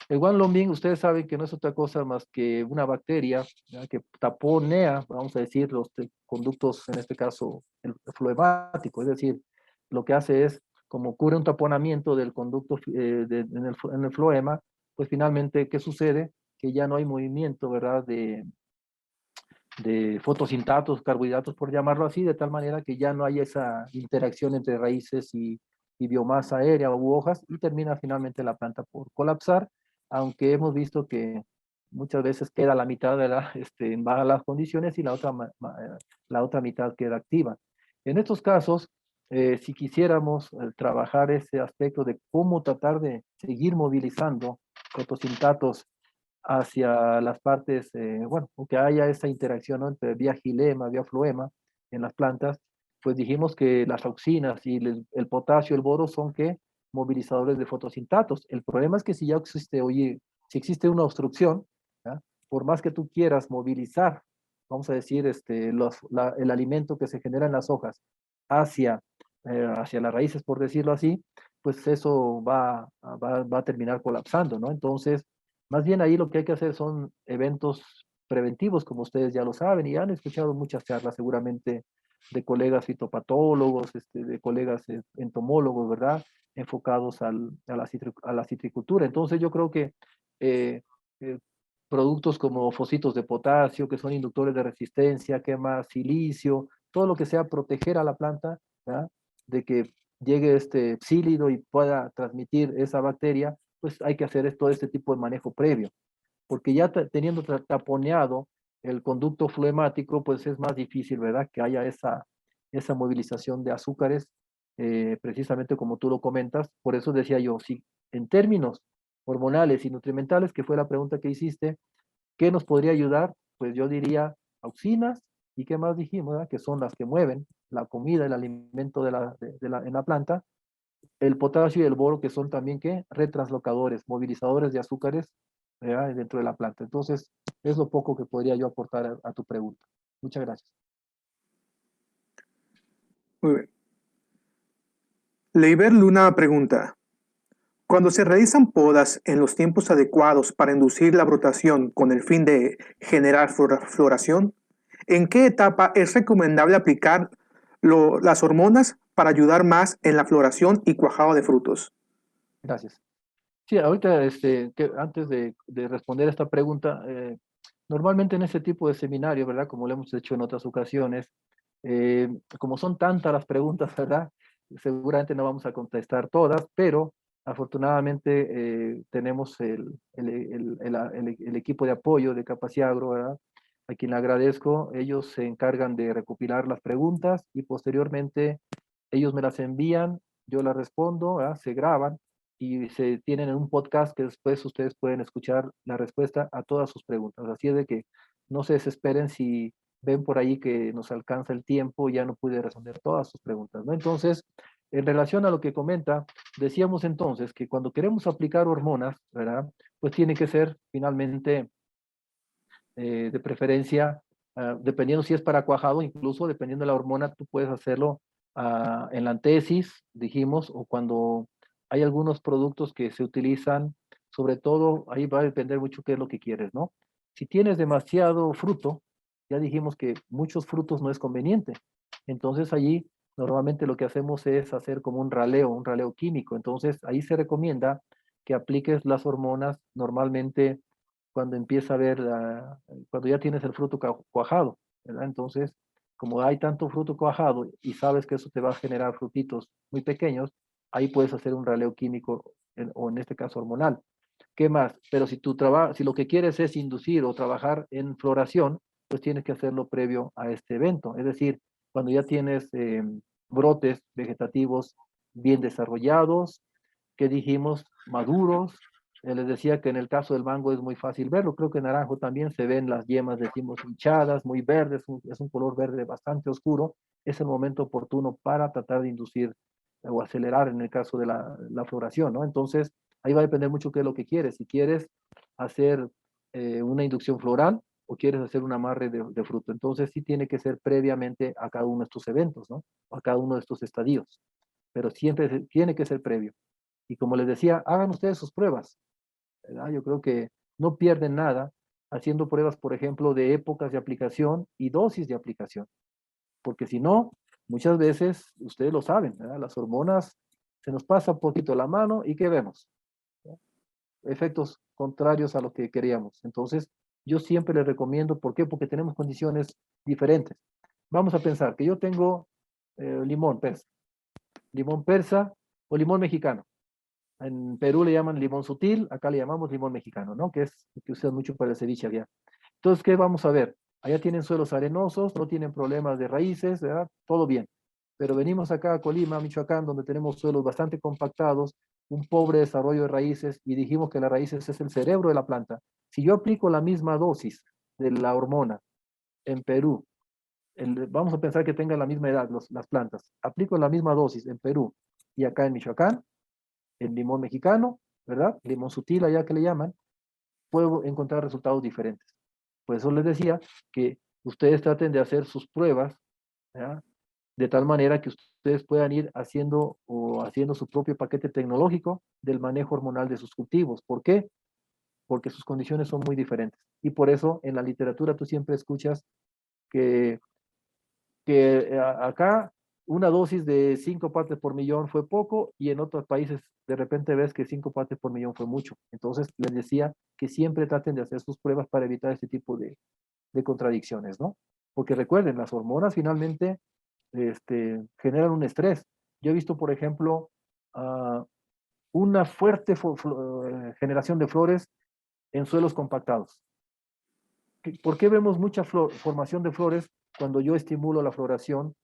el guanlombing, ustedes saben que no es otra cosa más que una bacteria, ¿ya? Que taponea, vamos a decir, los conductos, en este caso, el fluemático, es decir, lo que hace es, como ocurre un taponamiento del conducto en el floema, pues finalmente, ¿qué sucede? Que ya no hay movimiento, ¿verdad? De fotosintatos, carbohidratos, por llamarlo así, de tal manera que ya no hay esa interacción entre raíces y biomasa aérea u hojas, y termina finalmente la planta por colapsar, aunque hemos visto que muchas veces queda la mitad de en malas condiciones y la otra mitad queda activa. En estos casos, si quisiéramos trabajar ese aspecto de cómo tratar de seguir movilizando fotosintatos hacia las partes, bueno, aunque haya esa interacción, ¿no? Entre vía xilema, vía floema en las plantas, pues dijimos que las auxinas y el potasio, el boro son que movilizadores de fotosintatos. El problema es que si ya existe, oye, si existe una obstrucción, ¿ya? Por más que tú quieras movilizar, vamos a decir, el alimento que se genera en las hojas hacia, hacia las raíces, por decirlo así, pues eso va a terminar colapsando, ¿no? Entonces, más bien ahí lo que hay que hacer son eventos preventivos, como ustedes ya lo saben, y han escuchado muchas charlas seguramente de colegas fitopatólogos, de colegas entomólogos, ¿verdad? Enfocados a la citricultura. Entonces yo creo que eh, eh, productos como fosfitos de potasio, que son inductores de resistencia, quema silicio, todo lo que sea proteger a la planta, ¿verdad? De que llegue este psílido y pueda transmitir esa bacteria, pues hay que hacer todo este tipo de manejo previo, porque ya teniendo taponeado el conducto fluemático, pues es más difícil, ¿verdad? Que haya esa movilización de azúcares, precisamente como tú lo comentas. Por eso decía yo, si en términos hormonales y nutrimentales, que fue la pregunta que hiciste, ¿qué nos podría ayudar? Pues yo diría auxinas, y qué más dijimos, ¿verdad? Que son las que mueven la comida, el alimento en la planta, el potasio y el boro, que son también ¿qué? Retraslocadores, movilizadores de azúcares, ¿verdad? Dentro de la planta. Entonces, es lo poco que podría yo aportar a tu pregunta. Muchas gracias. Muy bien. Leiber Luna pregunta, cuando se realizan podas en los tiempos adecuados para inducir la brotación con el fin de generar floración, ¿en qué etapa es recomendable aplicar las hormonas para ayudar más en la floración y cuajado de frutos? Gracias. Sí, ahorita, antes de responder esta pregunta, normalmente en este tipo de seminario, ¿verdad? Como lo hemos hecho en otras ocasiones, como son tantas las preguntas, ¿verdad? Seguramente no vamos a contestar todas, pero afortunadamente tenemos el equipo de apoyo de Capacidad Agro, ¿verdad? A quien le agradezco. Ellos se encargan de recopilar las preguntas y posteriormente ellos me las envían, yo las respondo, ¿verdad? Se graban y se tienen en un podcast que después ustedes pueden escuchar la respuesta a todas sus preguntas. Así es de que no se desesperen si ven por ahí que nos alcanza el tiempo y ya no pude responder todas sus preguntas, ¿no? Entonces, en relación a lo que comenta, decíamos entonces que cuando queremos aplicar hormonas, ¿verdad? Pues tiene que ser finalmente de preferencia, dependiendo si es para cuajado, incluso dependiendo de la hormona, tú puedes hacerlo en la antesis, dijimos, o cuando hay algunos productos que se utilizan, sobre todo, ahí va a depender mucho qué es lo que quieres, ¿no? Si tienes demasiado fruto, ya dijimos que muchos frutos no es conveniente. Entonces allí normalmente lo que hacemos es hacer como un raleo químico. Entonces ahí se recomienda que apliques las hormonas normalmente cuando empieza a ver, cuando ya tienes el fruto cuajado, ¿verdad? Entonces, como hay tanto fruto cuajado y sabes que eso te va a generar frutitos muy pequeños, ahí puedes hacer un raleo químico o en este caso hormonal. ¿Qué más? Pero si lo que quieres es inducir o trabajar en floración, pues tienes que hacerlo previo a este evento. Es decir, cuando ya tienes brotes vegetativos bien desarrollados, que dijimos, maduros. Les decía que en el caso del mango es muy fácil verlo. Creo que en naranjo también se ven las yemas, decimos, hinchadas, muy verdes, es un color verde bastante oscuro. Es el momento oportuno para tratar de inducir o acelerar en el caso de la floración, ¿no? Entonces, ahí va a depender mucho qué es lo que quieres. Si quieres hacer una inducción floral o quieres hacer un amarre de fruto. Entonces, sí tiene que ser previamente a cada uno de estos eventos, ¿no? A cada uno de estos estadios. Pero siempre tiene que ser previo. Y como les decía, hagan ustedes sus pruebas, ¿verdad? Yo creo que no pierden nada haciendo pruebas, por ejemplo, de épocas de aplicación y dosis de aplicación. Porque si no, muchas veces, ustedes lo saben, ¿verdad? Las hormonas se nos pasa un poquito la mano y ¿qué vemos? ¿verdad? Efectos contrarios a lo que queríamos. Entonces, yo siempre les recomiendo, ¿por qué? Porque tenemos condiciones diferentes. Vamos a pensar que yo tengo limón persa o limón mexicano. En Perú le llaman limón sutil, acá le llamamos limón mexicano, ¿no? Que es que usan mucho para el ceviche allá. Entonces, ¿qué vamos a ver? Allá tienen suelos arenosos, no tienen problemas de raíces, ¿verdad? Todo bien. Pero venimos acá a Colima, Michoacán, donde tenemos suelos bastante compactados, un pobre desarrollo de raíces, y dijimos que las raíces es el cerebro de la planta. Si yo aplico la misma dosis de la hormona en Perú, vamos a pensar que tengan la misma edad las plantas, aplico la misma dosis en Perú y acá en Michoacán, el limón mexicano, ¿verdad? Limón sutil, allá que le llaman, puedo encontrar resultados diferentes. Por eso les decía que ustedes traten de hacer sus pruebas, ¿ya? De tal manera que ustedes puedan ir haciendo su propio paquete tecnológico del manejo hormonal de sus cultivos. ¿Por qué? Porque sus condiciones son muy diferentes. Y por eso en la literatura tú siempre escuchas que acá una dosis de 5 partes por millón fue poco y en otros países de repente ves que 5 partes por millón fue mucho. Entonces les decía que siempre traten de hacer sus pruebas para evitar este tipo de contradicciones, ¿no? Porque recuerden, las hormonas finalmente generan un estrés. Yo he visto, por ejemplo, una fuerte generación de flores en suelos compactados. ¿Por qué vemos mucha formación de flores cuando yo estimulo la floración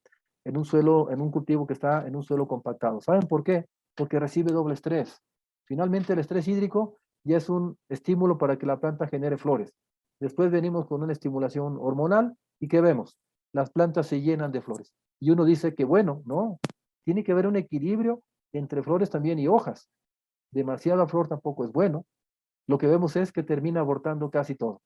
en un suelo, en un cultivo que está en un suelo compactado? ¿Saben por qué? Porque recibe doble estrés. Finalmente el estrés hídrico ya es un estímulo para que la planta genere flores. Después venimos con una estimulación hormonal y ¿qué vemos? Las plantas se llenan de flores. Y uno dice que bueno, no, tiene que haber un equilibrio entre flores también y hojas. Demasiada flor tampoco es bueno. Lo que vemos es que termina abortando casi todo.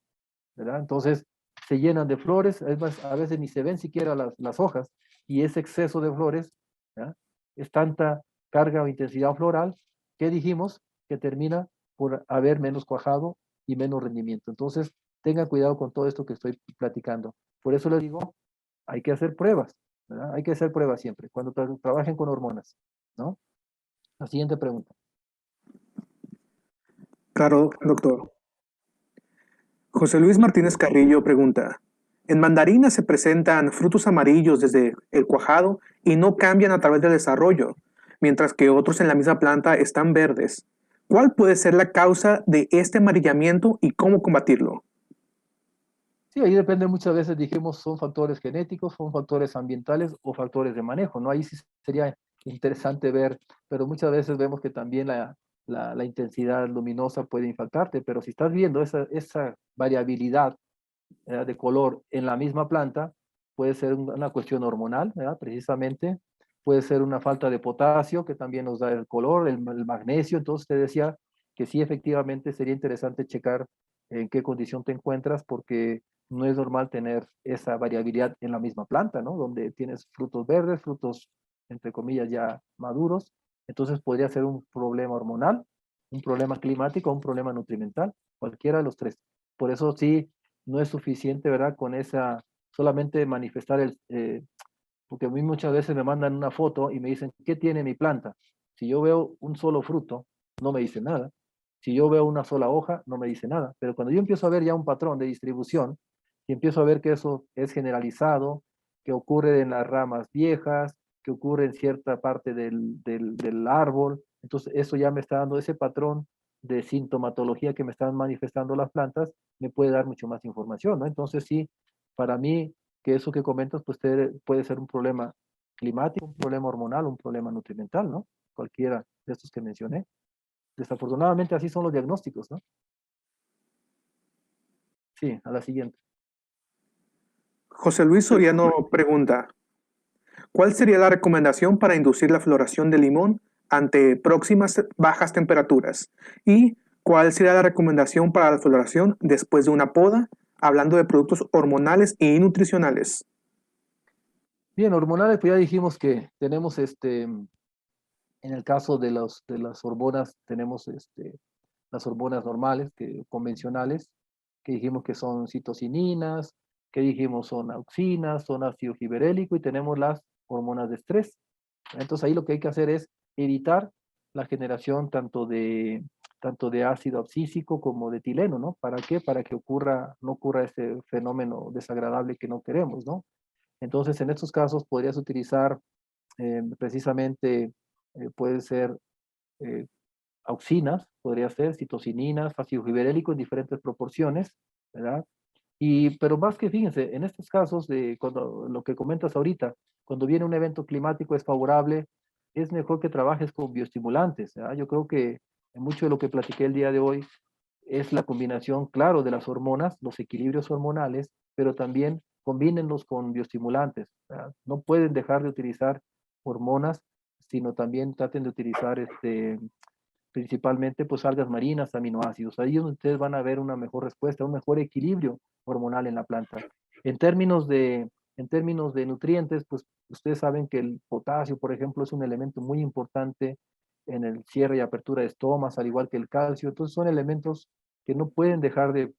¿Verdad? Entonces se llenan de flores, es más, a veces ni se ven siquiera las hojas, y ese exceso de flores, ¿ya? Es tanta carga o intensidad floral que dijimos que termina por haber menos cuajado y menos rendimiento. Entonces, tengan cuidado con todo esto que estoy platicando. Por eso les digo, hay que hacer pruebas, ¿verdad? Hay que hacer pruebas siempre, cuando trabajen con hormonas, ¿no? La siguiente pregunta. Claro, doctor. José Luis Martínez Carrillo pregunta, en mandarina se presentan frutos amarillos desde el cuajado y no cambian a través del desarrollo, mientras que otros en la misma planta están verdes. ¿Cuál puede ser la causa de este amarillamiento y cómo combatirlo? Sí, ahí depende muchas veces, dijimos, son factores genéticos, son factores ambientales o factores de manejo, ¿no? Ahí sí sería interesante ver, pero muchas veces vemos que también la intensidad luminosa puede impactarte, pero si estás viendo esa variabilidad de color en la misma planta, puede ser una cuestión hormonal, ¿verdad? Precisamente, puede ser una falta de potasio que también nos da el color, el magnesio, entonces te decía que sí, efectivamente sería interesante checar en qué condición te encuentras, porque no es normal tener esa variabilidad en la misma planta, ¿no? Donde tienes frutos verdes, frutos, entre comillas, ya maduros, entonces podría ser un problema hormonal, un problema climático, un problema nutrimental, cualquiera de los tres. Por eso sí, no es suficiente, ¿verdad? Con esa, solamente manifestar porque a mí muchas veces me mandan una foto y me dicen, ¿qué tiene mi planta? Si yo veo un solo fruto, no me dice nada. Si yo veo una sola hoja, no me dice nada, pero cuando yo empiezo a ver ya un patrón de distribución, y empiezo a ver que eso es generalizado, que ocurre en las ramas viejas, que ocurre en cierta parte del árbol, entonces eso ya me está dando ese patrón de sintomatología que me están manifestando las plantas, me puede dar mucho más información, ¿no? Entonces sí, para mí, que eso que comentas, pues puede ser un problema climático, un problema hormonal, un problema nutrimental, ¿no? Cualquiera de estos que mencioné. Desafortunadamente así son los diagnósticos, ¿no? Sí, a la siguiente. José Luis Soriano pregunta, ¿cuál sería la recomendación para inducir la floración del limón ante próximas bajas temperaturas? ¿Y cuál sería la recomendación para la floración después de una poda, hablando de productos hormonales y nutricionales? Bien, hormonales, pues ya dijimos que tenemos en el caso de las hormonas, tenemos las hormonas normales, convencionales, que dijimos que son citocininas, que dijimos son auxinas, son ácido giberélico y tenemos las hormonas de estrés. Entonces ahí lo que hay que hacer es evitar la generación tanto de ácido abscísico como de etileno, ¿no? ¿Para qué? Para que no ocurra ese fenómeno desagradable que no queremos, ¿no? Entonces en estos casos podrías utilizar precisamente, puede ser eh, auxinas, podría ser citocininas, ácido giberélico en diferentes proporciones, ¿verdad? Pero más que fíjense, en estos casos de cuando lo que comentas ahorita, cuando viene un evento climático es favorable, es mejor que trabajes con bioestimulantes, ¿verdad? Yo creo que mucho de lo que platiqué el día de hoy es la combinación, claro, de las hormonas, los equilibrios hormonales, pero también combínenlos con bioestimulantes, ¿verdad? No pueden dejar de utilizar hormonas, sino también traten de utilizar principalmente pues algas marinas, aminoácidos. Ahí es donde ustedes van a ver una mejor respuesta, un mejor equilibrio hormonal en la planta. En términos en términos de nutrientes, pues ustedes saben que el potasio, por ejemplo, es un elemento muy importante en el cierre y apertura de estomas, al igual que el calcio. Entonces son elementos que no pueden dejar de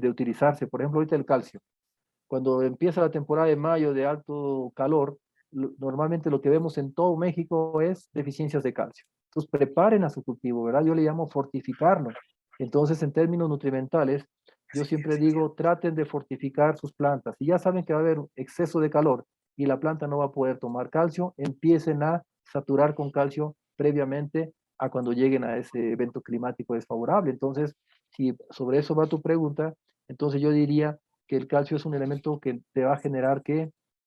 utilizarse. Por ejemplo, ahorita el calcio. Cuando empieza la temporada de mayo de alto calor, normalmente lo que vemos en todo México es deficiencias de calcio. Entonces preparen a su cultivo, ¿verdad? Yo le llamo fortificarlo. Entonces, en términos nutrimentales, yo siempre digo, traten de fortificar sus plantas. Si ya saben que va a haber exceso de calor y la planta no va a poder tomar calcio, empiecen a saturar con calcio previamente a cuando lleguen a ese evento climático desfavorable. Entonces, si sobre eso va tu pregunta, entonces yo diría que el calcio es un elemento que te va a generar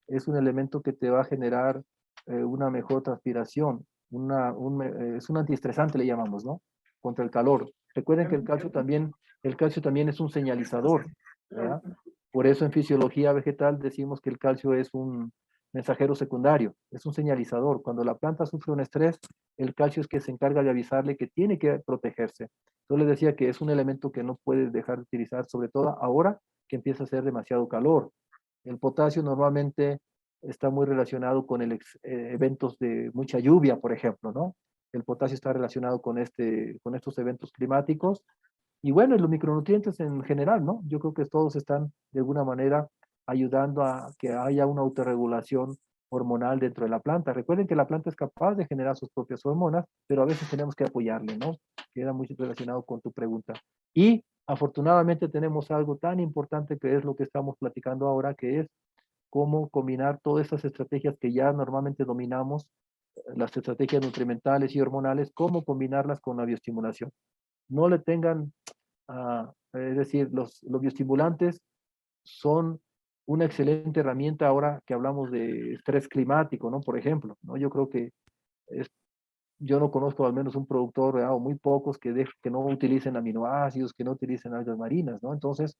es un elemento que te va a generar una mejor transpiración, es un antiestresante le llamamos, ¿no? Contra el calor. Recuerden que el calcio también es un señalizador, ¿verdad? Por eso en fisiología vegetal decimos que el calcio es un mensajero secundario, es un señalizador. Cuando la planta sufre un estrés, el calcio es que se encarga de avisarle que tiene que protegerse. Yo les decía que es un elemento que no puedes dejar de utilizar, sobre todo ahora que empieza a hacer demasiado calor. El potasio normalmente está muy relacionado con eventos de mucha lluvia, por ejemplo, ¿no? El potasio está relacionado con estos eventos climáticos. Y bueno, los micronutrientes en general, ¿no? Yo creo que todos están de alguna manera ayudando a que haya una autorregulación hormonal dentro de la planta. Recuerden que la planta es capaz de generar sus propias hormonas, pero a veces tenemos que apoyarle, ¿no? Queda muy relacionado con tu pregunta. Y afortunadamente tenemos algo tan importante que es lo que estamos platicando ahora, que es cómo combinar todas estas estrategias que ya normalmente dominamos, las estrategias nutrimentales y hormonales, cómo combinarlas con la bioestimulación. No le tengan, es decir, los bioestimulantes son una excelente herramienta ahora que hablamos de estrés climático, ¿no? Por ejemplo, ¿no? Yo creo que es, yo no conozco al menos un productor, o muy pocos que no utilicen aminoácidos, que no utilicen algas marinas, ¿no? Entonces,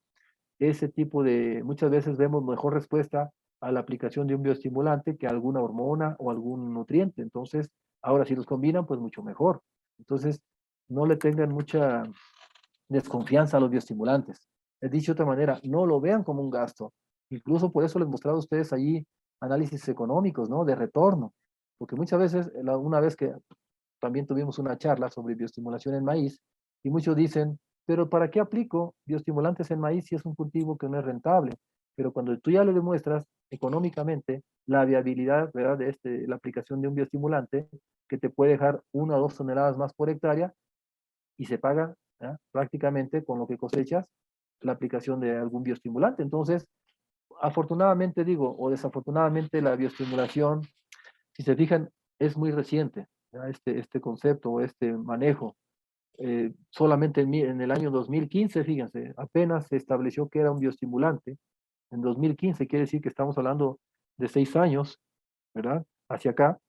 muchas veces vemos mejor respuesta a la aplicación de un bioestimulante que alguna hormona o algún nutriente. Entonces, ahora si los combinan, pues mucho mejor. Entonces, no le tengan mucha desconfianza a los bioestimulantes. Es dicho de otra manera, no lo vean como un gasto. Incluso por eso les he mostrado a ustedes allí análisis económicos, ¿no? De retorno. Porque muchas veces, una vez que también tuvimos una charla sobre bioestimulación en maíz, y muchos dicen, pero ¿para qué aplico bioestimulantes en maíz si es un cultivo que no es rentable? Pero cuando tú ya le demuestras económicamente la viabilidad, ¿verdad? La aplicación de un bioestimulante que te puede dejar 1 o 2 toneladas más por hectárea, y se paga prácticamente con lo que cosechas la aplicación de algún bioestimulante. Entonces, afortunadamente digo, o desafortunadamente la bioestimulación, si se fijan, es muy reciente, este concepto o este manejo. Solamente en el año 2015, fíjense, apenas se estableció que era un bioestimulante. En 2015 quiere decir que estamos hablando de 6 años, ¿verdad? Hacia acá,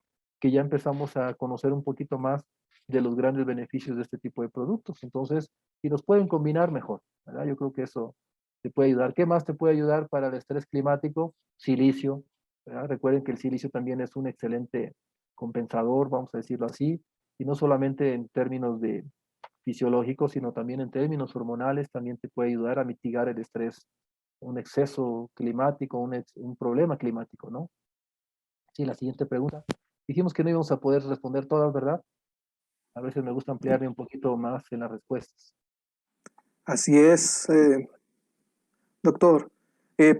que ya empezamos a conocer un poquito más de los grandes beneficios de este tipo de productos. Entonces, si nos pueden combinar, mejor, ¿verdad? Yo creo que eso te puede ayudar. ¿Qué más te puede ayudar para el estrés climático? Silicio, ¿verdad? Recuerden que el silicio también es un excelente compensador, vamos a decirlo así, y no solamente en términos de fisiológicos, sino también en términos hormonales, también te puede ayudar a mitigar el estrés, un exceso climático, un problema climático, ¿no? Sí, la siguiente pregunta. Dijimos que no íbamos a poder responder todas, ¿verdad? A veces me gusta ampliarme un poquito más en las respuestas. Así es, doctor.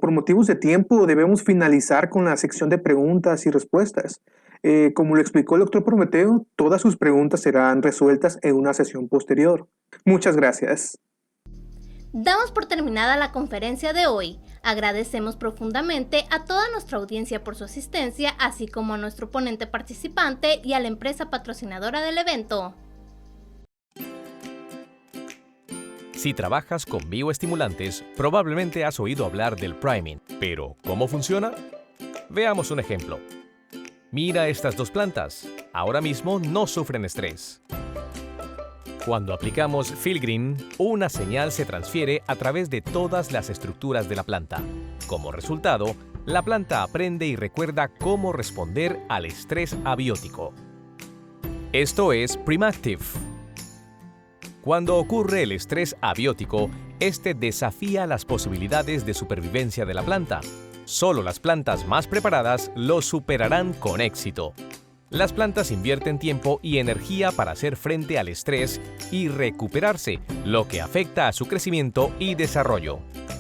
Por motivos de tiempo debemos finalizar con la sección de preguntas y respuestas. Como lo explicó el doctor Prometeo, todas sus preguntas serán resueltas en una sesión posterior. Muchas gracias. Damos por terminada la conferencia de hoy. Agradecemos profundamente a toda nuestra audiencia por su asistencia, así como a nuestro ponente participante y a la empresa patrocinadora del evento. Si trabajas con bioestimulantes, probablemente has oído hablar del priming. Pero, ¿cómo funciona? Veamos un ejemplo. Mira estas dos plantas. Ahora mismo no sufren estrés. Cuando aplicamos Filgreen, una señal se transfiere a través de todas las estructuras de la planta. Como resultado, la planta aprende y recuerda cómo responder al estrés abiótico. Esto es Primactive. Cuando ocurre el estrés abiótico, este desafía las posibilidades de supervivencia de la planta. Solo las plantas más preparadas lo superarán con éxito. Las plantas invierten tiempo y energía para hacer frente al estrés y recuperarse, lo que afecta a su crecimiento y desarrollo.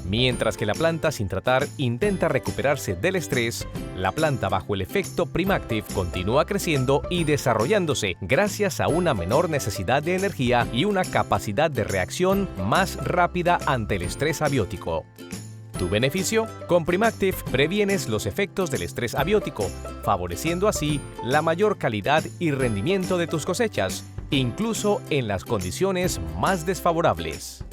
Mientras que la planta sin tratar intenta recuperarse del estrés, la planta bajo el efecto Primactive continúa creciendo y desarrollándose gracias a una menor necesidad de energía y una capacidad de reacción más rápida ante el estrés abiótico. ¿Tu beneficio? Con Primactive previenes los efectos del estrés abiótico, favoreciendo así la mayor calidad y rendimiento de tus cosechas, incluso en las condiciones más desfavorables.